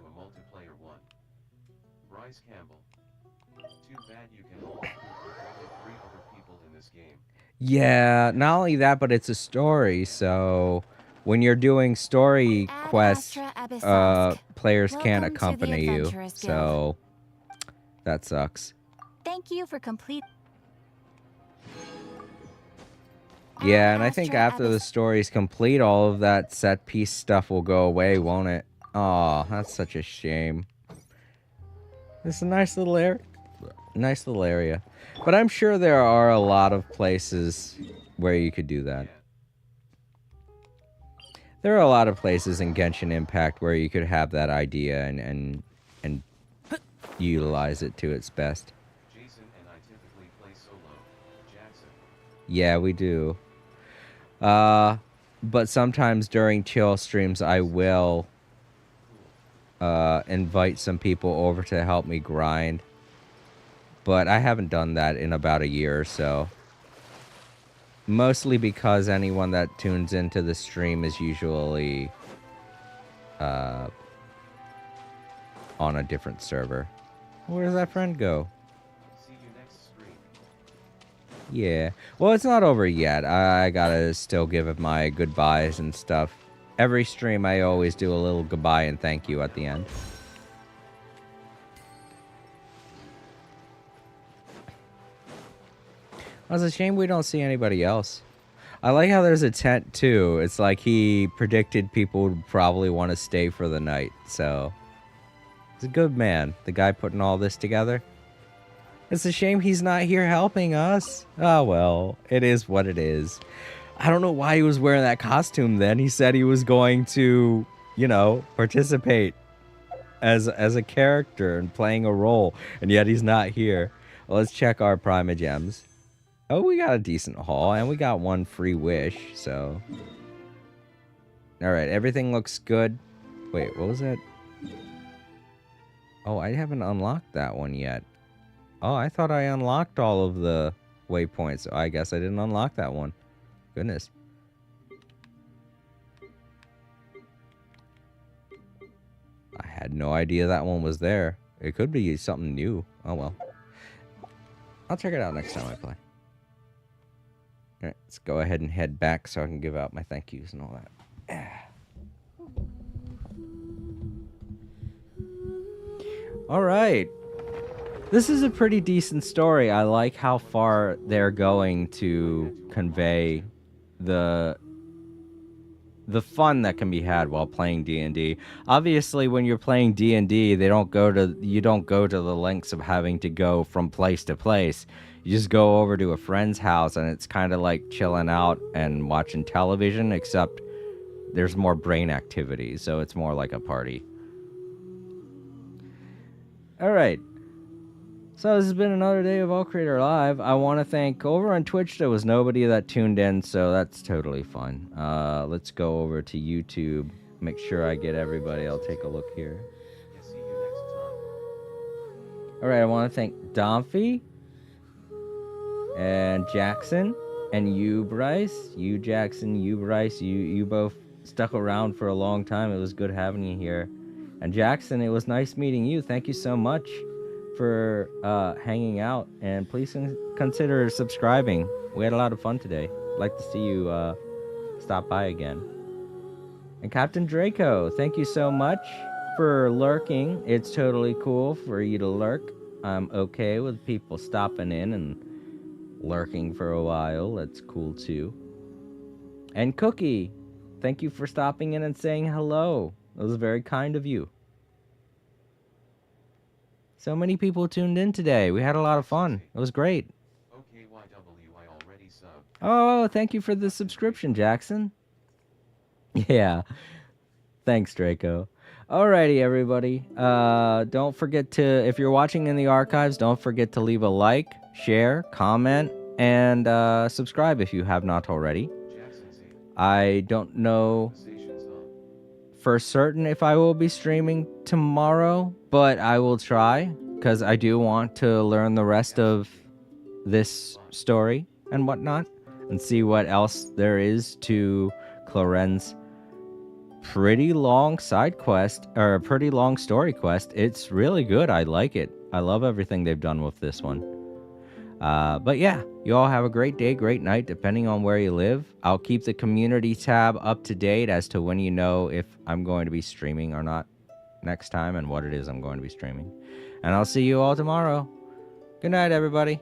Bryce Campbell. Too bad you can only control 3 other people in this game. Yeah, not only that, but it's a story, so when you're doing story quests, players can't accompany you, so that sucks. Thank you for complete. Yeah, and I think after the story's complete, all of that set piece stuff will go away, won't it? Aw, that's such a shame. It's a nice little area. Nice little area. But I'm sure there are a lot of places where you could do that. There are a lot of places in Genshin Impact where you could have that idea and utilize it to its best. Jason and I typically play solo. Jackson. Yeah, we do. But sometimes during chill streams, I will invite some people over to help me grind. But I haven't done that in about a year or so. Mostly because anyone that tunes into the stream is usually on a different server. Where does that friend go? See you next stream. Yeah. Well, it's not over yet. I gotta still give it my goodbyes and stuff. Every stream, I always do a little goodbye and thank you at the end. It's a shame we don't see anybody else. I like how there's a tent, too. It's like he predicted people would probably want to stay for the night, so... He's a good man, the guy putting all this together. It's a shame he's not here helping us. Oh, well, it is what it is. I don't know why he was wearing that costume then. He said he was going to, you know, participate as a character and playing a role, and yet he's not here. Well, let's check our Prima Gems. Oh, we got a decent haul, and we got one free wish, so... Alright, everything looks good. Wait, what was that? Oh, I haven't unlocked that one yet. Oh, I thought I unlocked all of the waypoints. So I guess I didn't unlock that one. Goodness. had no idea that one was there. It could be something new. Oh well. I'll check it out next time I play. Alright, let's go ahead and head back so I can give out my thank yous and all that. Alright. This is a pretty decent story. I like how far they're going to convey the fun that can be had while playing D&D. Obviously, when you're playing D&D, you don't go to the lengths of having to go from place to place. You just go over to a friend's house, and it's kind of like chilling out and watching television, except there's more brain activity, so it's more like a party. All right. So this has been another day of All Creator Live. I want to thank, over on Twitch, there was nobody that tuned in, so that's totally fun. Let's go over to YouTube, make sure I get everybody. I'll take a look here. Yeah, see you next time. All right, I want to thank Domfy and Jackson and you, Bryce. You, Jackson, you, Bryce. You both stuck around for a long time. It was good having you here. And Jackson, it was nice meeting you. Thank you so much for hanging out, and please consider subscribing. We had a lot of fun today. I'd like to see you stop by again. And Captain Draco, thank you so much for lurking. It's totally cool for you to lurk. I'm okay with people stopping in and lurking for a while. That's cool too. And Cookie, thank you for stopping in and saying hello. It was very kind of you. So many people tuned in today. We had a lot of fun. It was great. OKYW, I already subbed. Oh, thank you for the subscription, Jackson. Yeah. Thanks, Draco. Alrighty, everybody. Don't forget to, if you're watching in the archives, don't forget to leave a like, share, comment, and subscribe if you have not already. I don't know for certain if I will be streaming tomorrow, but I will try, because I do want to learn the rest of this story and whatnot, and see what else there is to Cloren's pretty long side quest, or a pretty long story quest. It's really good. I like it. I love everything they've done with this one. But yeah, you all have a great day, great night, depending on where you live. I'll keep the community tab up to date as to when you know if I'm going to be streaming or not next time, and what it is I'm going to be streaming. And I'll see you all tomorrow. Good night, everybody.